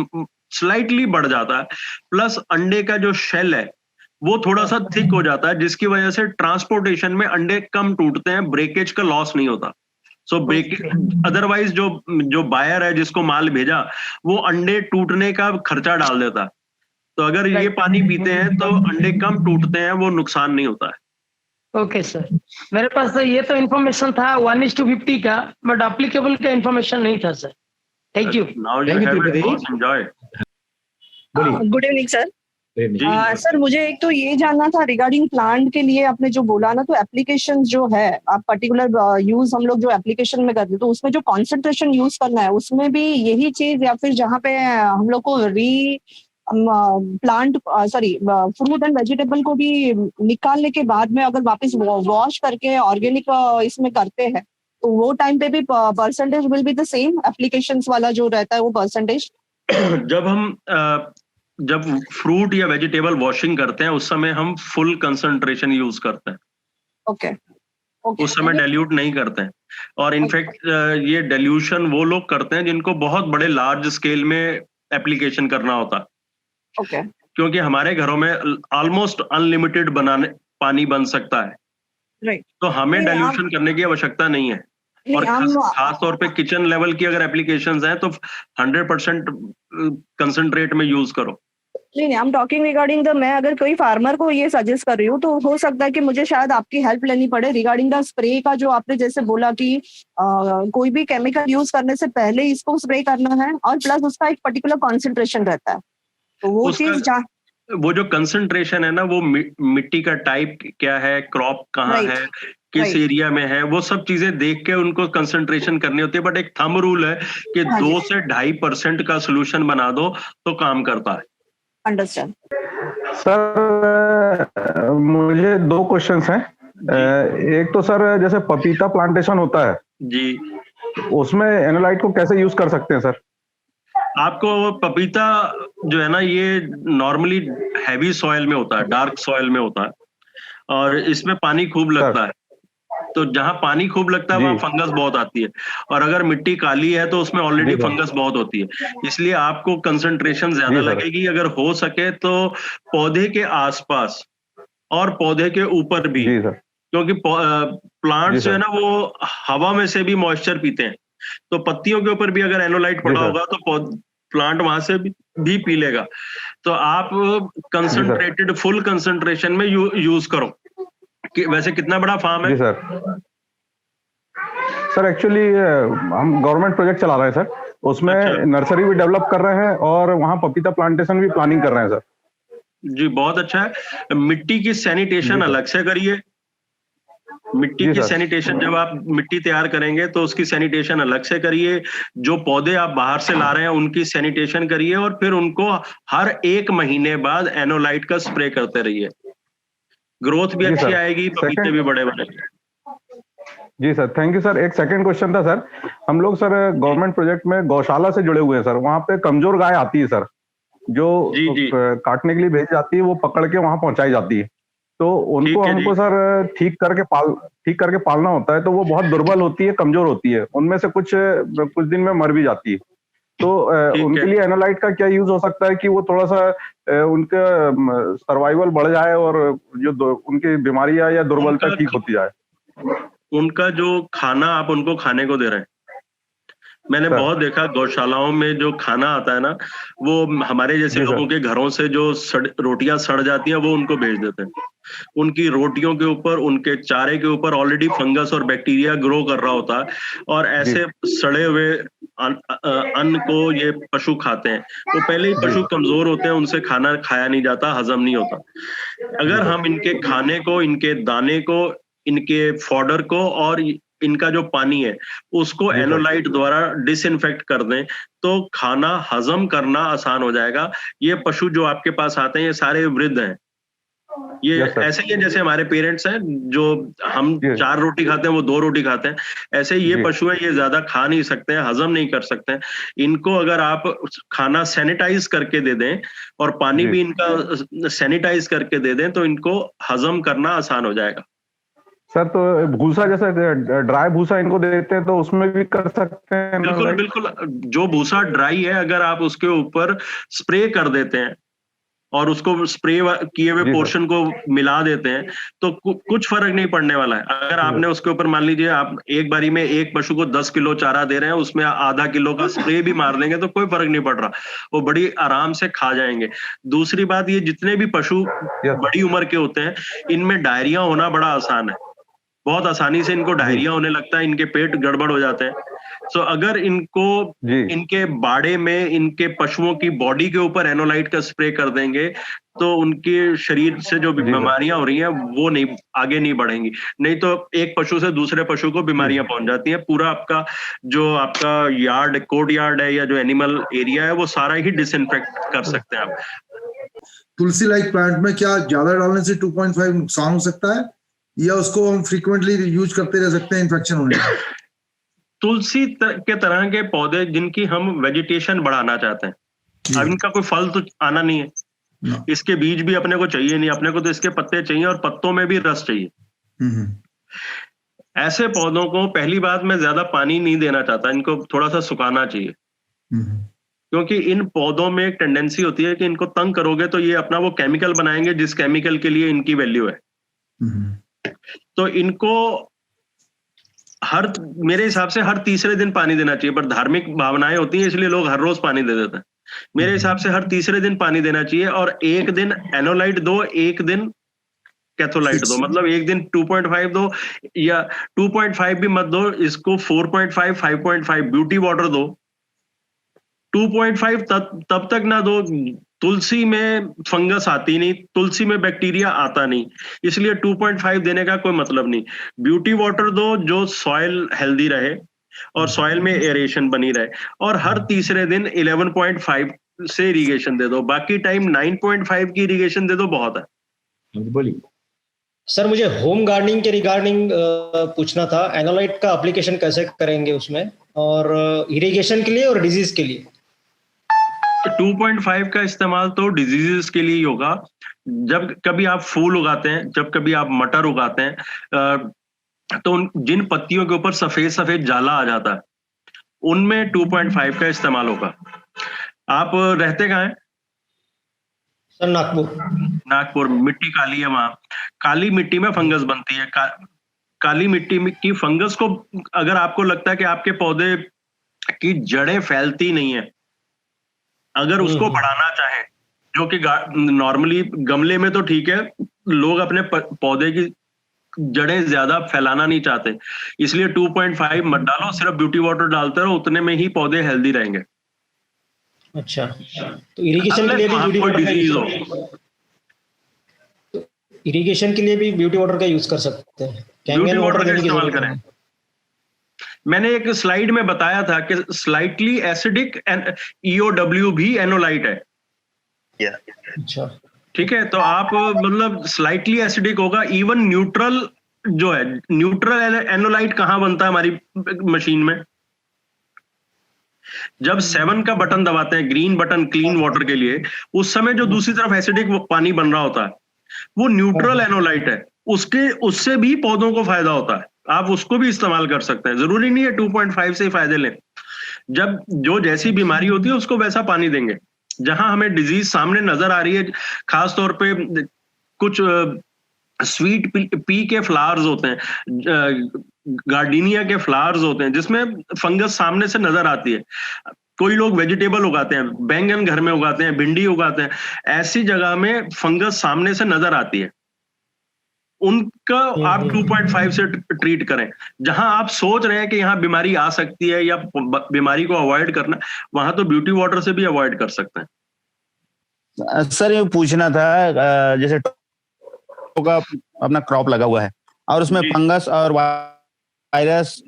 स्लाइटली बढ़ जाता है, प्लस अंडे का जो शेल है वो थोड़ा सा थिक हो जाता है, जिसकी वजह से ट्रांसपोर्टेशन में अंडे कम टूटते हैं, ब्रेकेज का लॉस नहीं होता। सो अदरवाइज जो बायर है जिसको माल भेजा, वो अंडे टूटने का खर्चा डाल देता। तो अगर ये पानी पीते हैं तो अंडे कम टूटते हैं, वो नुकसान नहीं होता है। ओके सर, मेरे पास तो ये तो इन्फॉर्मेशन था 1:50 का, बट एप्लीकेबल का इन्फॉर्मेशन नहीं था sir. Thank you. Now you have it, enjoy. Good evening sir. जी सर मुझे एक तो ये जानना था रिगार्डिंग प्लांट के लिए, आपने जो बोला ना, तो एप्लीकेशन जो है आप पर्टिकुलर यूज हम लोग जो एप्लीकेशन में करते हैं, तो उसमें जो कॉन्सेंट्रेशन यूज करना है उसमें भी यही चीज, या फिर जहाँ पे हम लोग को प्लांट फ्रूट एंड वेजिटेबल को भी निकालने के बाद में अगर वापस वॉश करके ऑर्गेनिक इसमें करते हैं, तो वो टाइम पे भी percentage will be the same, applications वाला जो रहता है वो परसेंटेज? जब फ्रूट या वेजिटेबल वॉशिंग करते हैं उस समय हम फुल कंसंट्रेशन यूज करते हैं। ओके। उस समय डाइल्यूट नहीं करते हैं। और इनफैक्ट ये डाइल्यूशन वो लोग करते हैं जिनको बहुत बड़े लार्ज स्केल में एप्लीकेशन करना होता है। ओके। क्योंकि हमारे घरों में ऑलमोस्ट अनलिमिटेड पानी बन सकता है, राइट। तो हमें डाइल्यूशन करने की आवश्यकता नहीं है। और खास तौर पे किचन लेवल की अगर एप्लीकेशंस हैं तो 100% कंसंट्रेट में यूज करो। नहीं, I am talking regarding the, मैं अगर कोई फार्मर को ये सजेस्ट कर रही हूँ तो हो सकता है कि मुझे शायद आपकी हेल्प लेनी पड़े रिगार्डिंग द स्प्रे का, जो आपने जैसे बोला कि कोई भी केमिकल यूज करने से पहले इसको स्प्रे करना है, और प्लस उसका एक पर्टिकुलर कॉन्सेंट्रेशन रहता है, तो वो चीज वो जो कंसंट्रेशन है ना, वो मिट्टी का टाइप क्या है, क्रॉप कहाँ है, किस एरिया में है, वो सब चीजें देख के उनको कंसंट्रेशन करनी होती है। बट एक थंब रूल है कि 2 से 2.5% का सोल्यूशन बना दो तो काम करता है। अंडरस्टैंड। सर मुझे 2 क्वेश्चंस हैं। एक तो सर जैसे पपीता प्लांटेशन होता है जी, उसमें एनोलाइट को कैसे यूज कर सकते हैं सर? आपको पपीता जो है ना, ये नॉर्मली हैवी सॉइल में होता है, डार्क सॉइल में होता है, और इसमें पानी खूब लगता है। तो जहां पानी खूब लगता है वहां फंगस बहुत आती है, और अगर मिट्टी काली है तो उसमें ऑलरेडी फंगस बहुत होती है। इसलिए आपको कंसंट्रेशन ज्यादा लगेगी। अगर हो सके तो पौधे के आसपास और पौधे के ऊपर भी, क्योंकि प्लांट्स जो है ना वो हवा में से भी मॉइस्चर पीते हैं, तो पत्तियों के ऊपर भी अगर एनोलाइट पड़ा होगा तो प्लांट वहां से भी पी लेगा। तो आप कंसंट्रेटेड फुल कंसंट्रेशन में यूज करो। वैसे कितना बड़ा फार्म है? जी सर एक्चुअली हम गवर्नमेंट प्रोजेक्ट चला रहे हैं सर, उसमें नर्सरी भी डेवलप कर रहे हैं और वहाँ पपीता प्लांटेशन भी प्लानिंग कर रहे हैं सर। जी बहुत अच्छा है। मिट्टी की सैनिटेशन अलग से करिए। मिट्टी की सैनिटेशन, जब आप मिट्टी तैयार करेंगे तो उसकी सैनिटेशन अलग से करिए। जो पौधे आप बाहर से ला रहे हैं उनकी सैनिटेशन करिए, और फिर उनको हर 1 महीने बाद एनोलाइट का स्प्रे करते रहिए। ग्रोथ भी अच्छी आएगी, पपीते भी बड़े बनेंगे। जी सर, थैंक यू सर। एक सेकंड क्वेश्चन था सर, हम लोग सर गवर्नमेंट प्रोजेक्ट में गौशाला से जुड़े हुए हैं सर। वहाँ पे कमजोर गाय आती है सर, जो काटने के लिए भेज जाती है, वो पकड़ के वहाँ पहुंचाई जाती है, तो उनको हमको सर ठीक करके पालना होता है। तो वो बहुत दुर्बल होती है, कमजोर होती है, उनमें से कुछ दिन में मर भी जाती है। तो उनके लिए एनोलाइट का क्या यूज हो सकता है कि वो थोड़ा सा उनका सर्वाइवल बढ़ जाए और जो उनकी बीमारियां या दुर्बलता ठीक होती जाए? उनका जो खाना आप उनको खाने को दे रहे हैं, मैंने बहुत देखा गौशालाओं में जो खाना आता है ना, वो हमारे जैसे लोगों के घरों से जो रोटियां सड़ जाती हैं वो उनको भेज देते हैं। उनकी रोटियों के ऊपर, उनके चारे के ऊपर ऑलरेडी फंगस और बैक्टीरिया ग्रो कर रहा होता है, और ऐसे सड़े हुए अन्न को ये पशु खाते हैं। वो पहले ही पशु कमजोर होते हैं, उनसे खाना खाया नहीं जाता, हजम नहीं होता। अगर हम इनके खाने को, इनके दाने को, इनके फॉडर को और इनका जो पानी है उसको एनोलाइट द्वारा डिसइंफेक्ट कर दें तो खाना हजम करना आसान हो जाएगा। ये पशु जो आपके पास आते हैं ये सारे वृद्ध हैं। ये ऐसे ही है जैसे हमारे पेरेंट्स हैं, जो हम 4 रोटी खाते हैं वो 2 रोटी खाते हैं, ऐसे ही ये पशु है, ये ज्यादा खा नहीं सकते हैं, हजम नहीं कर सकते हैं। इनको अगर आप खाना सैनिटाइज करके दे दें और पानी भी इनका सैनिटाइज करके दे दें तो इनको हजम करना आसान हो जाएगा। सर तो भूसा, जैसे ड्राई भूसा इनको देते हैं तो उसमें भी कर सकते हैं? बिल्कुल बिल्कुल, जो भूसा ड्राई है अगर आप उसके ऊपर स्प्रे कर देते हैं और उसको स्प्रे किए हुए पोर्शन को मिला देते हैं तो कुछ फर्क नहीं पड़ने वाला है। अगर आपने उसके ऊपर मान लीजिए आप एक बारी में एक पशु को 10 किलो चारा दे रहे हैं, उसमें आधा किलो का स्प्रे भी मार देंगे तो कोई फर्क नहीं पड़ रहा, वो बड़ी आराम से खा जाएंगे। दूसरी बात, ये जितने भी पशु बड़ी उम्र के होते हैं इनमें डायरिया होना बड़ा आसान है, बहुत आसानी से इनको डायरिया होने लगता है, इनके पेट गड़बड़ हो जाते हैं। सो अगर इनको इनके बाड़े में इनके पशुओं की बॉडी के ऊपर एनोलाइट का स्प्रे कर देंगे तो उनके शरीर से जो बीमारियां हो रही हैं वो नहीं आगे नहीं बढ़ेंगी। नहीं तो एक पशु से दूसरे पशु को बीमारियां पहुंच जाती हैं। पूरा आपका यार्ड, कोर्ट यार्ड है या जो एनिमल एरिया है वो सारा ही डिसइंफेक्ट कर सकते हैं आप। तुलसी लाइक प्लांट में क्या ज्यादा डालने से 2.5 नुकसान हो सकता है या उसको हम फ्रीक्वेंटली यूज करते रह सकते हैं इन्फेक्शन होने का? तुलसी के तरह के पौधे जिनकी हम वेजिटेशन बढ़ाना चाहते हैं, अब इनका कोई फल तो आना नहीं है, इसके बीज भी अपने को चाहिए नहीं, अपने को तो इसके पत्ते चाहिए और पत्तों में भी रस चाहिए। ऐसे पौधों को पहली बात मैं ज्यादा पानी नहीं देना चाहता, इनको थोड़ा सा सुखाना चाहिए, क्योंकि इन पौधों में एक टेंडेंसी होती है कि इनको तंग करोगे तो ये अपना वो केमिकल बनाएंगे जिस केमिकल के लिए इनकी वैल्यू है। तो इनको मेरे हिसाब से हर तीसरे दिन पानी देना चाहिए, पर धार्मिक भावनाएं होती हैं इसलिए लोग हर रोज पानी दे देते हैं। मेरे हिसाब से हर तीसरे दिन पानी देना चाहिए और एक दिन एनोलाइट दो, एक दिन कैथोलाइट दो, मतलब एक दिन 2.5 दो या 2.5 भी मत दो, इसको 4.5, 5.5 ब्यूटी वाटर दो। 2.5 तब तक ना दो, तुलसी में फंगस आती नहीं, तुलसी में बैक्टीरिया आता नहीं, इसलिए 2.5 देने का कोई मतलब नहीं। ब्यूटी वाटर दो जो सॉइल हेल्दी रहे और सॉइल में एरेशन बनी रहे, और हर तीसरे दिन 11.5 से इरिगेशन दे दो, बाकी टाइम 9.5 की इरिगेशन दे दो, बहुत है। बोलिए सर, मुझे होम गार्डनिंग के रिगार्डिंग पूछना था, एनोलाइट का एप्लीकेशन कैसे करेंगे उसमें, और इरिगेशन के लिए और डिजीज के लिए। 2.5 का इस्तेमाल तो डिजीजेस के लिए ही होगा। जब कभी आप फूल उगाते हैं, जब कभी आप मटर उगाते हैं तो जिन पत्तियों के ऊपर सफेद सफेद जाला आ जाता है उनमें 2.5 का इस्तेमाल होगा। आप रहते कहाँ हैं? सर नागपुर। मिट्टी काली है, वहां काली मिट्टी में फंगस बनती है। काली मिट्टी की फंगस को अगर आपको लगता है कि आपके पौधे की जड़ें फैलती नहीं है, अगर उसको बढ़ाना चाहें, जो कि नॉर्मली गमले में तो ठीक है, लोग अपने पौधे की जड़ें ज्यादा फैलाना नहीं चाहते, इसलिए 2.5 मत डालो, सिर्फ ब्यूटी वाटर डालते रहो, उतने में ही पौधे हेल्दी रहेंगे। अच्छा, तो इरिगेशन के लिए भी ब्यूटी वाटर इरिगेशन के लिए भी ब्यूटी वाटर का यूज कर सकते हैं, ब्यूटी वाटर का इस्तेमाल करें। मैंने एक स्लाइड में बताया था कि स्लाइटली एसिडिक EOW भी एनोलाइट है। अच्छा, ठीक है, तो आप मतलब स्लाइटली एसिडिक होगा। इवन न्यूट्रल जो है, न्यूट्रल एनोलाइट कहाँ बनता है हमारी मशीन में? जब 7 का बटन दबाते हैं, ग्रीन बटन क्लीन वाटर के लिए, उस समय जो दूसरी तरफ एसिडिक पानी बन रहा होता है वो न्यूट्रल एनोलाइट है, उससे भी पौधों को फायदा होता है, आप उसको भी इस्तेमाल कर सकते हैं। जरूरी नहीं है 2.5 से ही फायदे लें। जब जो जैसी बीमारी होती है उसको वैसा पानी देंगे। जहां हमें डिजीज सामने नजर आ रही है, खास तौर पे कुछ स्वीट पी के फ्लावर्स होते हैं, गार्डिनिया के फ्लावर्स होते हैं जिसमें फंगस सामने से नजर आती है। कोई लोग वेजिटेबल उगाते हैं, बैंगन घर में उगाते हैं, भिंडी उगाते हैं, ऐसी जगह में फंगस सामने से नजर आती है, उनका आप 2.5 से ट्रीट करें। जहां आप सोच रहे हैं कि यहाँ बीमारी आ सकती है या बीमारी को अवॉइड करना, वहां तो ब्यूटी वाटर से भी अवॉइड कर सकते हैं। सर, ये पूछना था, जैसे का अपना क्रॉप लगा हुआ है और उसमें फंगस और वायरस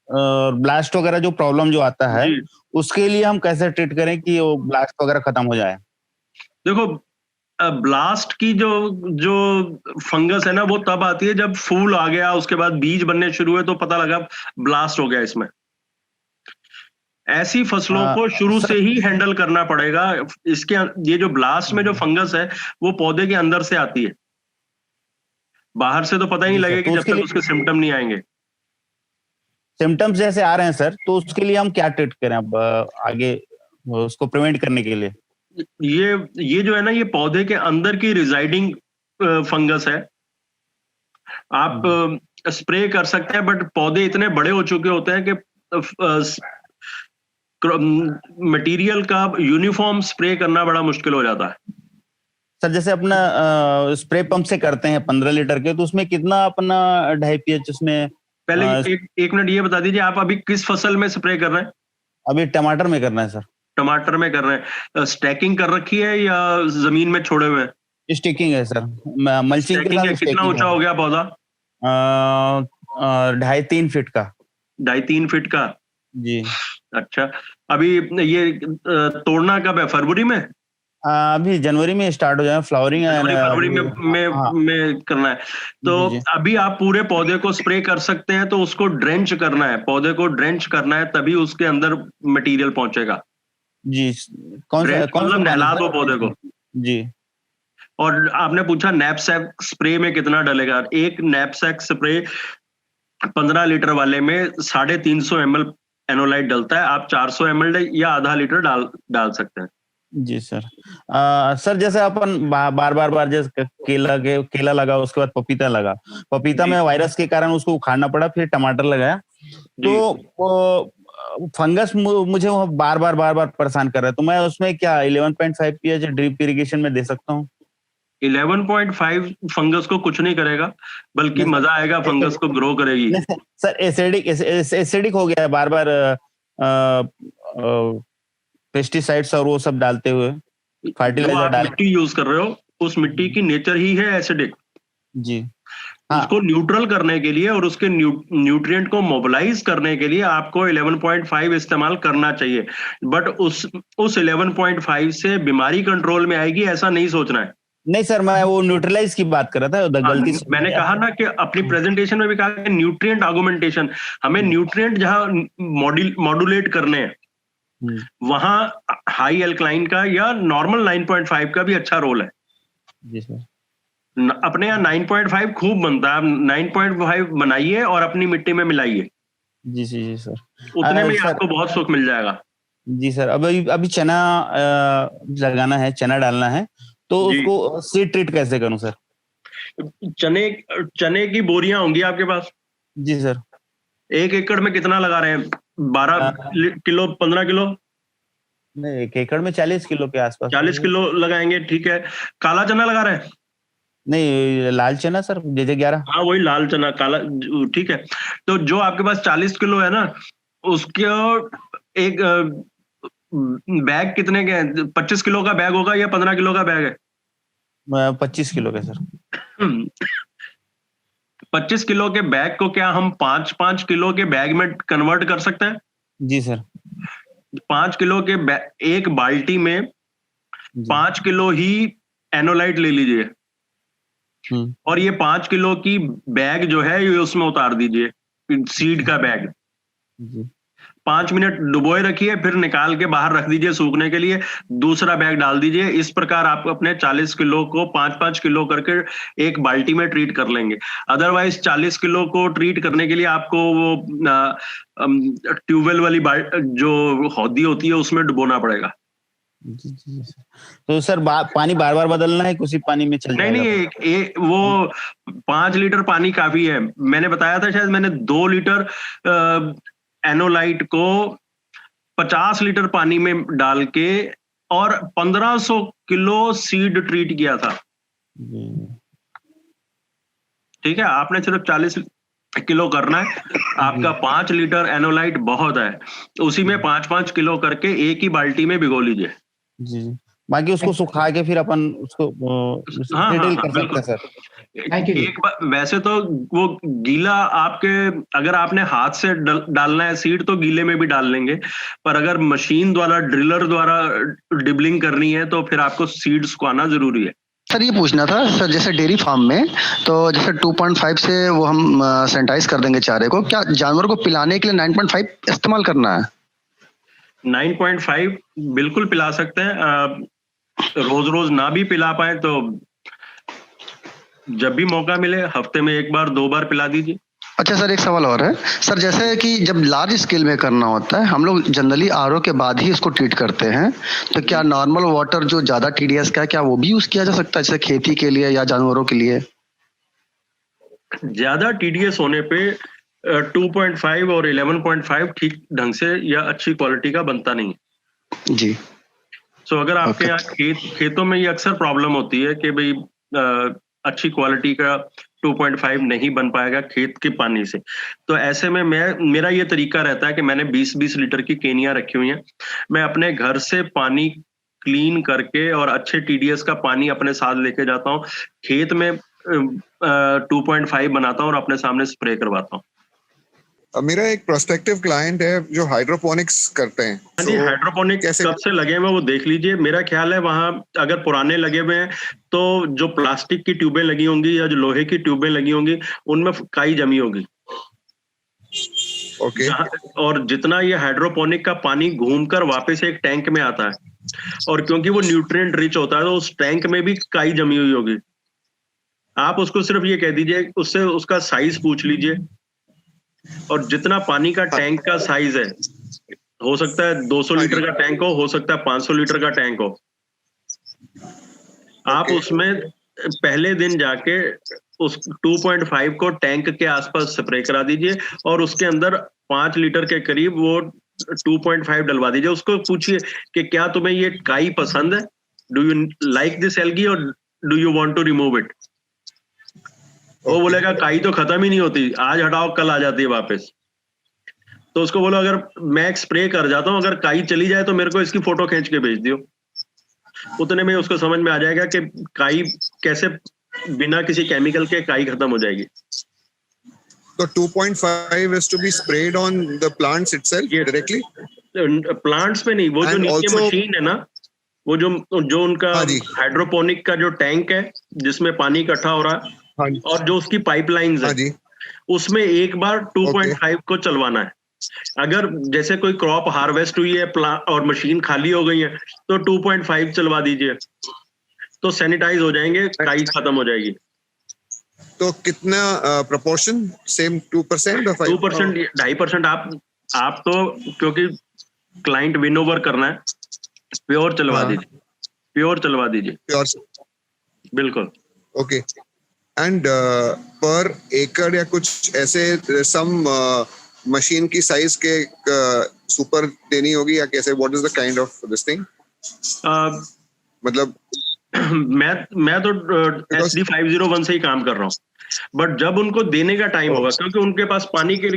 और ब्लास्ट वगैरह जो प्रॉब्लम जो आता है, उसके लिए हम कैसे ट्रीट करें कि वो ब्लास्ट वगैरह खत्म हो जाए? देखो, ब्लास्ट की जो फंगस है ना, वो तब आती है जब फूल आ गया, उसके बाद बीज बनने शुरू हुए तो पता लगा ब्लास्ट हो गया इसमें। ऐसी फसलों को शुरू से ही हैंडल करना पड़ेगा। इसके ये जो ब्लास्ट में जो फंगस है वो पौधे के अंदर से आती है, बाहर से तो पता ही नहीं लगेगा जब तक उसके सिम्टम नहीं आएंगे। सिम्टम्स जैसे आ रहे हैं सर, तो उसके लिए हम क्या ट्रीट करें अब आगे उसको प्रिवेंट करने के लिए? ये जो है ना, ये पौधे के अंदर की रिजाइडिंग फंगस है। आप स्प्रे कर सकते हैं, बट पौधे इतने बड़े हो चुके होते हैं कि मटेरियल का यूनिफॉर्म स्प्रे करना बड़ा मुश्किल हो जाता है। सर जैसे अपना स्प्रे पंप से करते हैं 15 लीटर के, तो उसमें कितना अपना 2.5 pH उसमें पहले एक मिनट ये बता दीजिए, आप अभी किस फसल में स्प्रे कर रहे हैं? अभी टमाटर में करना है सर। टमाटर में कर रहे हैं। स्टैकिंग कर रखी है या जमीन में छोड़े हुए हैं? स्टिकिंग है सर, मल्चिंग के साथ। कितना ऊंचा हो गया पौधा? 2.5-3 फीट का। 2.5-3 फीट का जी। अच्छा, अभी ये तोड़ना कब है? फरवरी में? अभी जनवरी में स्टार्ट हो जाए, फ्लावरिंग है फरवरी में करना है। तो जी। अभी आप पूरे पौधे को स्प्रे कर सकते हैं, तो उसको ड्रेंच करना है, पौधे को ड्रेंच करना है, तभी उसके अंदर मटेरियल पहुंचेगा जी। कौन सा नहला दो पौधे को जी। और आपने पूछा नैपसैक स्प्रे में कितना डलेगा? एक नैपसैक स्प्रे 15 लीटर वाले में 350 ml एनोलाइट डलता है। आप 400 ml या आधा लीटर डाल सकते हैं। जी सर। सर जैसे अपन बार बार जैसे केला लगा, उसके बाद पपीता लगा, पपीता में वायरस के कारण उसको उखाड़ना पड़ा, फिर टमाटर लगाया, तो फंगस मुझे वो बार बार परेशान कर रहा है, तो मैं उसमें क्या 11.5 pH ड्रिप इरिगेशन में दे सकता हूँ? 11.5 फंगस को कुछ नहीं करेगा, बल्कि मजा आएगा, फंगस को ग्रो करेगी। सर एसिडिक हो गया है बार बार पेस्टिसाइड्स और वो सब डालते हुए, फर्टिलाइजर डाल। मिट्टी यूज कर रहे हो, उस मिट्टी की नेचर ही है एसिडिक जी। उसको न्यूट्रल करने के लिए और उसके न्यूट्रिएंट को मोबिलाइज करने के लिए आपको 11.5 इस्तेमाल करना चाहिए। बट उस 11.5 से बीमारी कंट्रोल में आएगी ऐसा नहीं सोचना है। नहीं सर, मैं वो न्यूट्रलाइज की बात कर रहा था, गलती से मैंने कहा ना कि अपनी प्रेजेंटेशन में भी कहा कि न्यूट्रिएंट ऑगमेंटेशन, हमें न्यूट्रिएंट जहां मॉड्यूलेट करने हैं वहां हाई एल्कलाइन का या नॉर्मल 9.5 का भी अच्छा रोल है। जी सर। अपने यहाँ 9.5 खूब बनता है, 9.5 बनाइए और अपनी मिट्टी में मिलाइए। जी जी सर। उतने में आपको बहुत सुख मिल जाएगा। जी सर। अभी चना लगाना है, चना डालना है, तो उसको सीड ट्रीट कैसे करूं सर? चने की बोरियां होंगी आपके पास? जी सर। 1 एकड़ में कितना लगा रहे हैं? 12 किलो, 15 किलो? नहीं, 1 एकड़ में 40 किलो के आसपास। 40 किलो लगाएंगे, ठीक है। काला चना लगा रहे हैं? नहीं, लाल चना सर, JJ11। हाँ, वही लाल चना, काला, ठीक है। तो जो आपके पास 40 किलो है ना, उसके एक बैग कितने के हैं? 25 किलो का बैग होगा या 15 किलो का बैग है? 25 किलो के सर। 25 किलो के बैग को क्या हम 5-5 किलो के बैग में कन्वर्ट कर सकते हैं? जी सर। 5 किलो के एक बाल्टी में 5 किलो ही एनोलाइट ले लीजिए और ये 5 किलो की बैग जो है ये उसमें उतार दीजिए, सीड का बैग। 5 मिनट डुबोए रखिए, फिर निकाल के बाहर रख दीजिए सूखने के लिए, दूसरा बैग डाल दीजिए। इस प्रकार आप अपने 40 किलो को 5-5 किलो करके एक बाल्टी में ट्रीट कर लेंगे। अदरवाइज 40 किलो को ट्रीट करने के लिए आपको वो ट्यूबवेल वाली जो हौदी होती है उसमें डुबोना पड़ेगा। जी जी सर। तो सर पानी बार बार बदलना है, उसी पानी में चल जाएगा? नहीं, वो 5 लीटर पानी काफी है। मैंने बताया था शायद, मैंने 2 लीटर एनोलाइट को 50 लीटर पानी में डाल के और 1500 किलो सीड ट्रीट किया था। ठीक है, आपने सिर्फ 40 किलो करना है, आपका 5 लीटर एनोलाइट बहुत है। उसी में 5-5 किलो करके एक ही बाल्टी में भिगो लीजिए। जी, बाकी उसको सुखा के फिर अपन उसको कर सकते हैं सर। एक वैसे तो वो गीला आपके, अगर आपने हाथ से डालना है सीड तो गीले में भी डाल लेंगे, पर अगर मशीन द्वारा, ड्रिलर द्वारा डिबलिंग करनी है तो फिर आपको सीड सुखाना जरूरी है। सर ये पूछना था सर, जैसे डेयरी फार्म में तो जैसे 2.5 से वो हम सैनिटाइज कर देंगे चारे को, क्या जानवर को पिलाने के लिए 9.5 इस्तेमाल करना है? 9.5 बिल्कुल पिला सकते हैं। रोज रोज ना भी पिला पाए तो जब भी मौका मिले हफ्ते में 1 बार 2 बार पिला दीजिए। अच्छा सर, एक सवाल और है सर, जैसे कि जब लार्ज स्केल में करना होता है हम लोग जनरली आरओ के बाद ही इसको ट्रीट करते हैं, तो क्या नॉर्मल वाटर जो ज्यादा टीडीएस का है क्या वो भी यूज किया जा सकता है जैसे खेती के लिए या जानवरों के लिए? ज्यादा टीडीएस होने पे 2.5 और 11.5 ठीक ढंग से या अच्छी क्वालिटी का बनता नहीं है जी। सो अगर आपके यहाँ खेतों में ये अक्सर प्रॉब्लम होती है कि भाई अच्छी क्वालिटी का 2.5 नहीं बन पाएगा खेत के पानी से, तो ऐसे में मेरा ये तरीका रहता है कि मैंने 20-20 लीटर की केनियां रखी हुई हैं। मैं अपने घर से पानी क्लीन करके और अच्छे टीडीएस का पानी अपने साथ लेके जाता हूँ, खेत में 2.5 बनाता हूँ और अपने सामने स्प्रे करवाता हूँ। मेरा एक प्रोस्पेक्टिव क्लाइंट है जो हाइड्रोपोनिक्स करते हैं। हाँ जी, हाइड्रोपोनिक कब से लगे हुए वो देख लीजिए। मेरा ख्याल है वहां अगर पुराने लगे हुए हैं तो जो प्लास्टिक की ट्यूबें लगी होंगी या जो लोहे की ट्यूबें लगी होंगी उनमें काई जमी होगी। ओके। और जितना ये हाइड्रोपोनिक का पानी घूमकर वापस एक टैंक में आता है और क्योंकि वो न्यूट्रिएंट रिच होता है तो उस टैंक में भी काई जमी हुई होगी। आप उसको सिर्फ ये कह दीजिए, उससे उसका साइज पूछ लीजिए और जितना पानी का टैंक का साइज है, हो सकता है 200 लीटर का टैंक हो सकता है 500 लीटर का टैंक हो, आप उसमें पहले दिन जाके उस 2.5 को टैंक के आसपास स्प्रे करा दीजिए और उसके अंदर 5 लीटर के करीब वो 2.5 डलवा दीजिए। उसको पूछिए कि क्या तुम्हें ये काई पसंद है, do you like this algae और do you want to remove it. वो बोलेगा काई तो खत्म ही नहीं होती, आज हटाओ कल आ जाती है वापस। तो उसको बोलो अगर मैं स्प्रे कर जाता हूँ, अगर काई चली जाए तो मेरे को इसकी फोटो खींच के भेज दियो। उतने में उसको समझ में आ जाएगा कि काई कैसे बिना किसी केमिकल के काई खत्म हो जाएगी। तो 2.5 is to be sprayed on the plants itself directly? Plants पे नहीं, वो जो नीचे मशीन है ना, वो जो उनका हाइड्रोपोनिक का जो टैंक है जिसमें पानी इकट्ठा हो रहा है और जो उसकी पाइपलाइंस है, उसमें एक बार 2.5 को चलवाना है। अगर जैसे कोई क्रॉप हार्वेस्ट हुई है और मशीन खाली हो गई है तो 2.5 चलवा दीजिए, तो सैनिटाइज हो जाएंगे, काई खत्म हो जाएगी। तो कितना प्रोपोर्शन? सेम 2% और 2%, 2.5%। आप तो क्योंकि क्लाइंट विन ओवर करना है, प्योर चलवा दीजिए, प्योर चलवा दीजिए। प्योर, बिल्कुल। ओके। एंड पर एकड़ या कुछ ऐसे सम मशीन की साइज के सुपर देनी होगी या कैसे? What is the kind of this thing? मतलब मैं तो SD 501 से ही काम कर रहा हूँ, बट जब उनको देने का टाइम होगा, क्योंकि उनके पास पानी की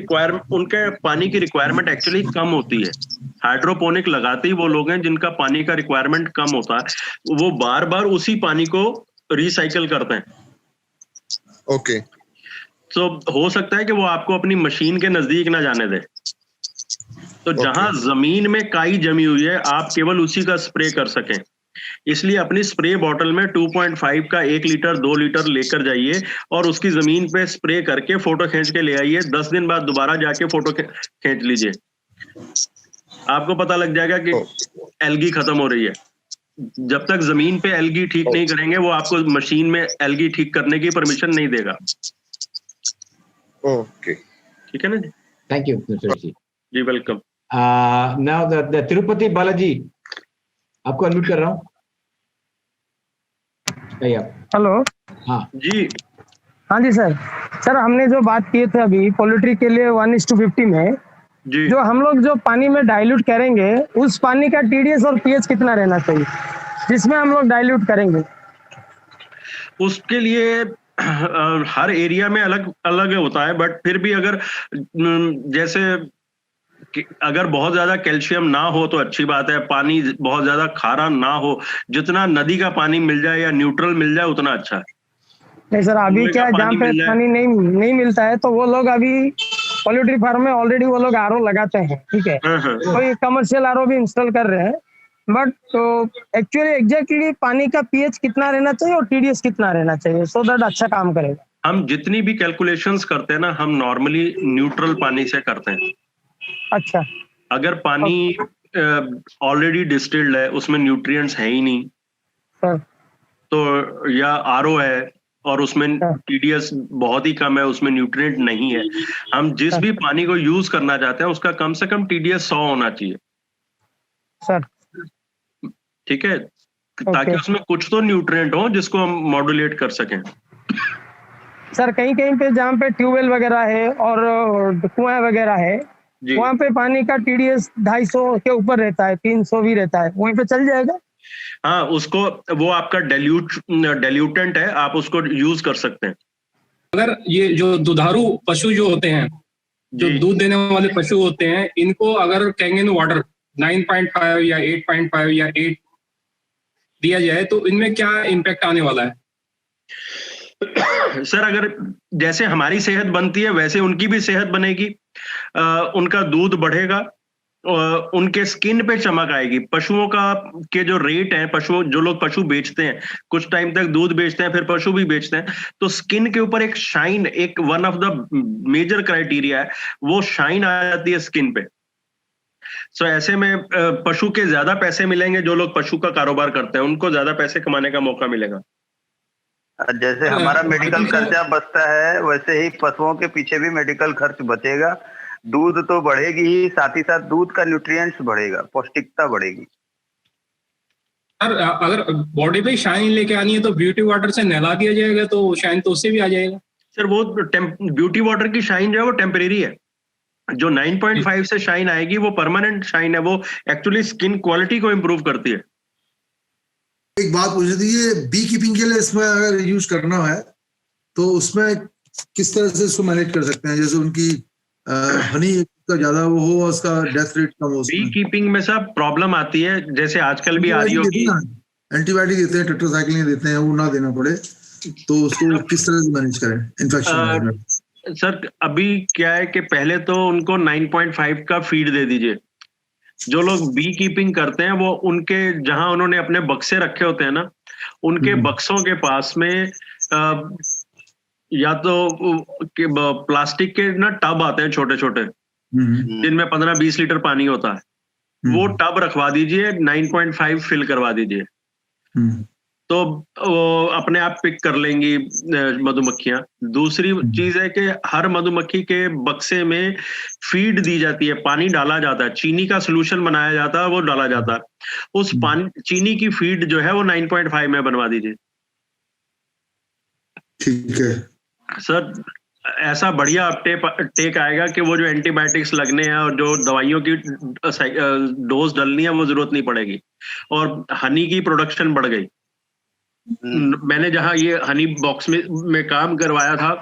रिक्वायरमेंट एक्चुअली कम होती है। हाइड्रोपोनिक लगाते ही वो लोग हैं जिनका पानी का रिक्वायरमेंट कम होता है, वो बार बार उसी पानी को रिसाइकल करते हैं। ओके। तो हो सकता है कि वो आपको अपनी मशीन के नजदीक ना जाने दे, तो जहां जमीन में काई जमी हुई है आप केवल उसी का स्प्रे कर सकें। इसलिए अपनी स्प्रे बॉटल में 2.5 का 1 लीटर 2 लीटर लेकर जाइए और उसकी जमीन पे स्प्रे करके फोटो खींच के ले आइए। 10 दिन बाद दोबारा जाके फोटो खींच लीजिए, आपको पता लग जाएगा कि एल्गी खत्म हो रही है। जब तक जमीन पे एल्गी ठीक नहीं करेंगे वो आपको मशीन में एल्गी ठीक करने की परमिशन नहीं देगा। ओके, ठीक है ना जी। थैंक यू जी। जी welcome. Now the Tirupati Balaji, आपको अनम्यूट कर रहा हूँ। हेलो। हाँ जी। हाँ जी सर। सर हमने जो बात किए थे अभी पोल्ट्री के लिए 1:50 में जी, जो हम लोग जो पानी में डाइल्यूट करेंगे उस पानी का टीडीएस और पीएच कितना रहना चाहिए जिसमें हम लोग डाइल्यूट करेंगे? उसके लिए हर एरिया में अलग अलग होता है, बट फिर भी अगर जैसे अगर बहुत ज्यादा कैल्शियम ना हो तो अच्छी बात है, पानी बहुत ज्यादा खारा ना हो, जितना नदी का पानी मिल जाए या न्यूट्रल मिल जाए उतना अच्छा है। नहीं सर, अभी क्या जहाँ पे पानी नहीं मिलता है तो वो लोग अभी पोल्ट्री फार्म में ऑलरेडी वो लोग आरओ लगाते हैं, ठीक है, कोई कमर्शियल आरओ भी इंस्टॉल कर रहे हैं, बट तो एक्चुअली एग्जैक्टली पानी का पीएच कितना रहना चाहिए और टीडीएस कितना रहना चाहिए सो दैट अच्छा काम करेगा? हम जितनी भी कैलकुलेशंस करते हैं ना, हम नॉर्मली न्यूट्रल पानी से करते हैं। अच्छा। अगर पानी ऑलरेडी डिस्टिल्ड है, उसमें न्यूट्रिएंट्स है ही नहीं, तो या आरओ है और उसमें टीडीएस बहुत ही कम है, उसमें न्यूट्रिएंट नहीं है। हम जिस भी पानी को यूज करना चाहते हैं उसका कम से कम टीडीएस 100 होना चाहिए सर। ठीक है, ताकि उसमें कुछ तो न्यूट्रिएंट हो जिसको हम मॉड्यूलेट कर सकें। सर कहीं कहीं पे जहाँ पे ट्यूबवेल वगैरह है और कुआं वगैरह है, वहाँ पे पानी का टीडीएस 250 के ऊपर रहता है, 300 भी रहता है, वहीं पे चल जाएगा? हाँ, उसको वो आपका डेल्यूटेंट है, आप उसको यूज कर सकते हैं। अगर ये जो दुधारू पशु जो होते हैं, जो दूध देने वाले पशु होते हैं, इनको अगर कैंगन वाटर 9.5 या 8.5 या 8 दिया जाए तो इनमें क्या इम्पैक्ट आने वाला है? सर अगर जैसे हमारी सेहत बनती है वैसे उनकी भी सेहत बनेगी, उनका दूध बढ़ेगा, उनके स्किन पे चमक आएगी। पशुओं का के जो रेट है, पशु जो लोग पशु बेचते हैं, कुछ टाइम तक दूध बेचते हैं फिर पशु भी बेचते हैं, तो स्किन के ऊपर एक शाइन, एक one of the major criteria है, वो शाइन आ जाती है स्किन पे। सो ऐसे में पशु के ज्यादा पैसे मिलेंगे, जो लोग पशु का कारोबार करते हैं उनको ज्यादा पैसे कमाने का मौका मिलेगा। जैसे हमारा मेडिकल खर्चा बचता है वैसे ही पशुओं के पीछे भी मेडिकल खर्च बचेगा। दूध तो बढ़ेगी ही, साथ ही साथ दूध का न्यूट्रिएंट्स बढ़ेगा, पौष्टिकता बढ़ेगी। सर अगर बॉडी पे शाइन लेके आनी है तो ब्यूटी वाटर से नहला दिया जाएगा तो शाइन तो उससे भी आ जाएगा? सर वो ब्यूटी वाटर की शाइन जो है वो टेम्परेरी है, जो 9.5 से शाइन आएगी वो परमानेंट शाइन है, वो एक्चुअली स्किन क्वालिटी को इम्प्रूव करती है। एक बात पूछ रही थी, ये बी कीपिंग के लिए इसमें अगर यूज करना है तो उसमें किस तरह से इसको मैनेज कर सकते हैं? जैसे उनकी हनी का ज्यादा वो हो, उसका डेथ रेट कम हो। बी कीपिंग में सब प्रॉब्लम आती है, जैसे आजकल भी आ रही होगी, एंटीबायोटिक देते हैं, टेट्रासाइक्लिन देते हैं, वो ना देना पड़े तो उसको किस तरह से मैनेज करें इन्फेक्शन? सर अभी क्या है कि पहले तो उनको 9.5 का फीड दे दीजिए। जो लोग बी कीपिंग करते हैं वो उनके जहां उन्होंने अपने बक्से रखे होते हैं ना, उनके बक्सों के पास में या तो प्लास्टिक के ना टब आते हैं छोटे छोटे, जिनमें 15-20 लीटर पानी होता है, वो टब रखवा दीजिए, 9.5 फिल करवा दीजिए, तो अपने आप पिक कर लेंगी मधुमक्खियां। दूसरी चीज है कि हर मधुमक्खी के बक्से में फीड दी जाती है, पानी डाला जाता है, चीनी का सोल्यूशन बनाया जाता है, वो डाला जाता है, उस पानी चीनी की फीड जो है वो 9.5 में बनवा दीजिए। ठीक है सर, ऐसा बढ़िया टेक आएगा कि वो जो एंटीबायोटिक्स लगने हैं और जो दवाइयों की डोज डलनी है वो जरूरत नहीं पड़ेगी, और हनी की प्रोडक्शन बढ़ गई। मैंने जहां ये हनी बॉक्स में काम करवाया था,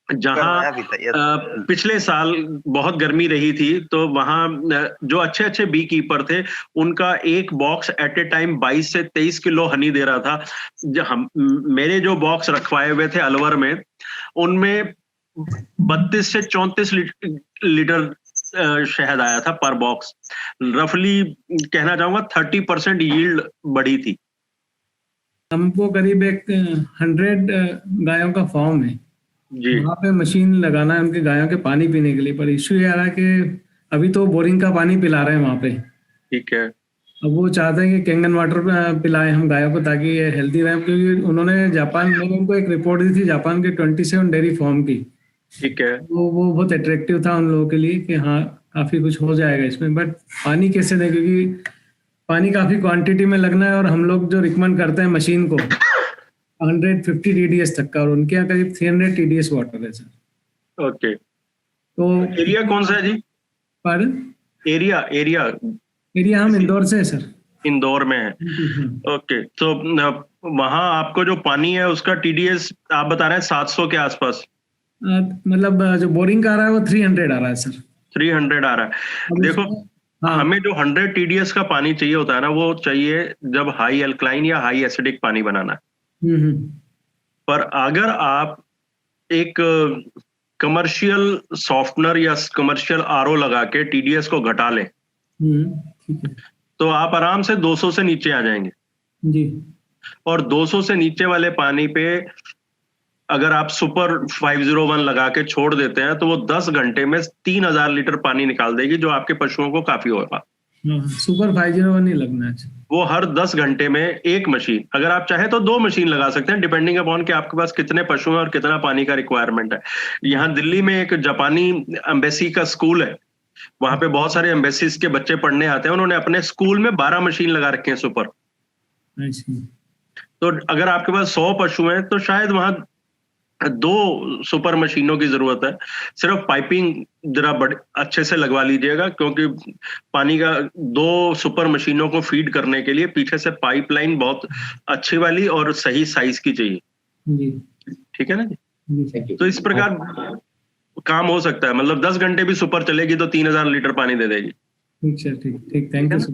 जहां पिछले साल बहुत गर्मी रही थी, तो वहां जो अच्छे अच्छे बी कीपर थे उनका एक बॉक्स एट ए टाइम 22 से 23 किलो हनी दे रहा था। मेरे जो बॉक्स रखवाए हुए थे अलवर में, उनमें 32 से 34 लीटर शहद आया था पर बॉक्स। रफली कहना चाहूंगा 30% यील्ड बढ़ी थी। हमको करीब 100 गायों का फार्म है जी, वहाँ पे मशीन लगाना है उनके गायों के पानी पीने के लिए, पर इश्यू ये आ रहा है कि अभी तो बोरिंग का पानी पिला रहे हैं वहाँ पे। ठीक है, अब वो चाहते हैं कि कैंगन वाटर पिलाएं हम गायों को ताकि ये हेल्दी रहें, क्योंकि उन्होंने मैंने उनको एक रिपोर्ट दी थी जापान के 27 डेयरी फार्म की। ठीक है, वो बहुत अट्रैक्टिव था उन लोगों के लिए कि हाँ काफी कुछ हो जाएगा इसमें, बट पानी कैसे दें, क्योंकि पानी काफी क्वांटिटी में लगना है, और हम लोग जो रिकमेंड करते हैं मशीन को 150 TDS तक का, और उनके यहाँ करीब 300 TDS वाटर है सर। ओके, तो एरिया कौन सा है जी? पर एरिया हम इंदौर से है सर। इंदौर में है, ओके। तो वहाँ आपको जो पानी है उसका TDS आप बता रहे हैं 700 के आसपास? मतलब जो बोरिंग का आ रहा है वो 300 आ रहा है सर। 300 आ रहा है। देखो हमें जो 100 TDS का पानी चाहिए होता है ना, वो चाहिए जब हाई अल्कलाइन या हाई एसिडिक पानी बनाना है। पर अगर आप एक कमर्शियल सॉफ्टनर या कमर्शियल RO लगा के TDS को घटा लें तो आप आराम से 200 से नीचे आ जाएंगे जी। और 200 से नीचे वाले पानी पे अगर आप सुपर 501 लगा के छोड़ देते हैं तो वो 10 घंटे में 3000 लीटर पानी निकाल देगी, जो आपके पशुओं को काफी होगा। सुपर 501 ही लगना है। वो हर 10 घंटे में एक मशीन, अगर आप चाहे तो 2 मशीन लगा सकते हैं, डिपेंडिंग अपॉन कि आपके पास कितने पशु हैं और कितना पानी का रिक्वायरमेंट है। यहाँ दिल्ली में एक जापानी एम्बेसी का स्कूल है, वहां पे बहुत सारे एम्बेसीज के बच्चे पढ़ने आते हैं, उन्होंने अपने स्कूल में 12 मशीन लगा रखे हैं सुपर। तो अगर आपके पास 100 पशु हैं तो शायद वहां 2 सुपर मशीनों की जरूरत है। सिर्फ पाइपिंग जरा अच्छे से लगवा लीजिएगा, क्योंकि पानी का 2 सुपर मशीनों को फीड करने के लिए पीछे से पाइपलाइन बहुत अच्छी वाली और सही साइज की चाहिए। ठीक है ना जी? तो इस प्रकार काम हो सकता है, मतलब 10 घंटे भी सुपर चलेगी तो 3000 लीटर पानी दे देगी। ठीक, थैंक यू सर।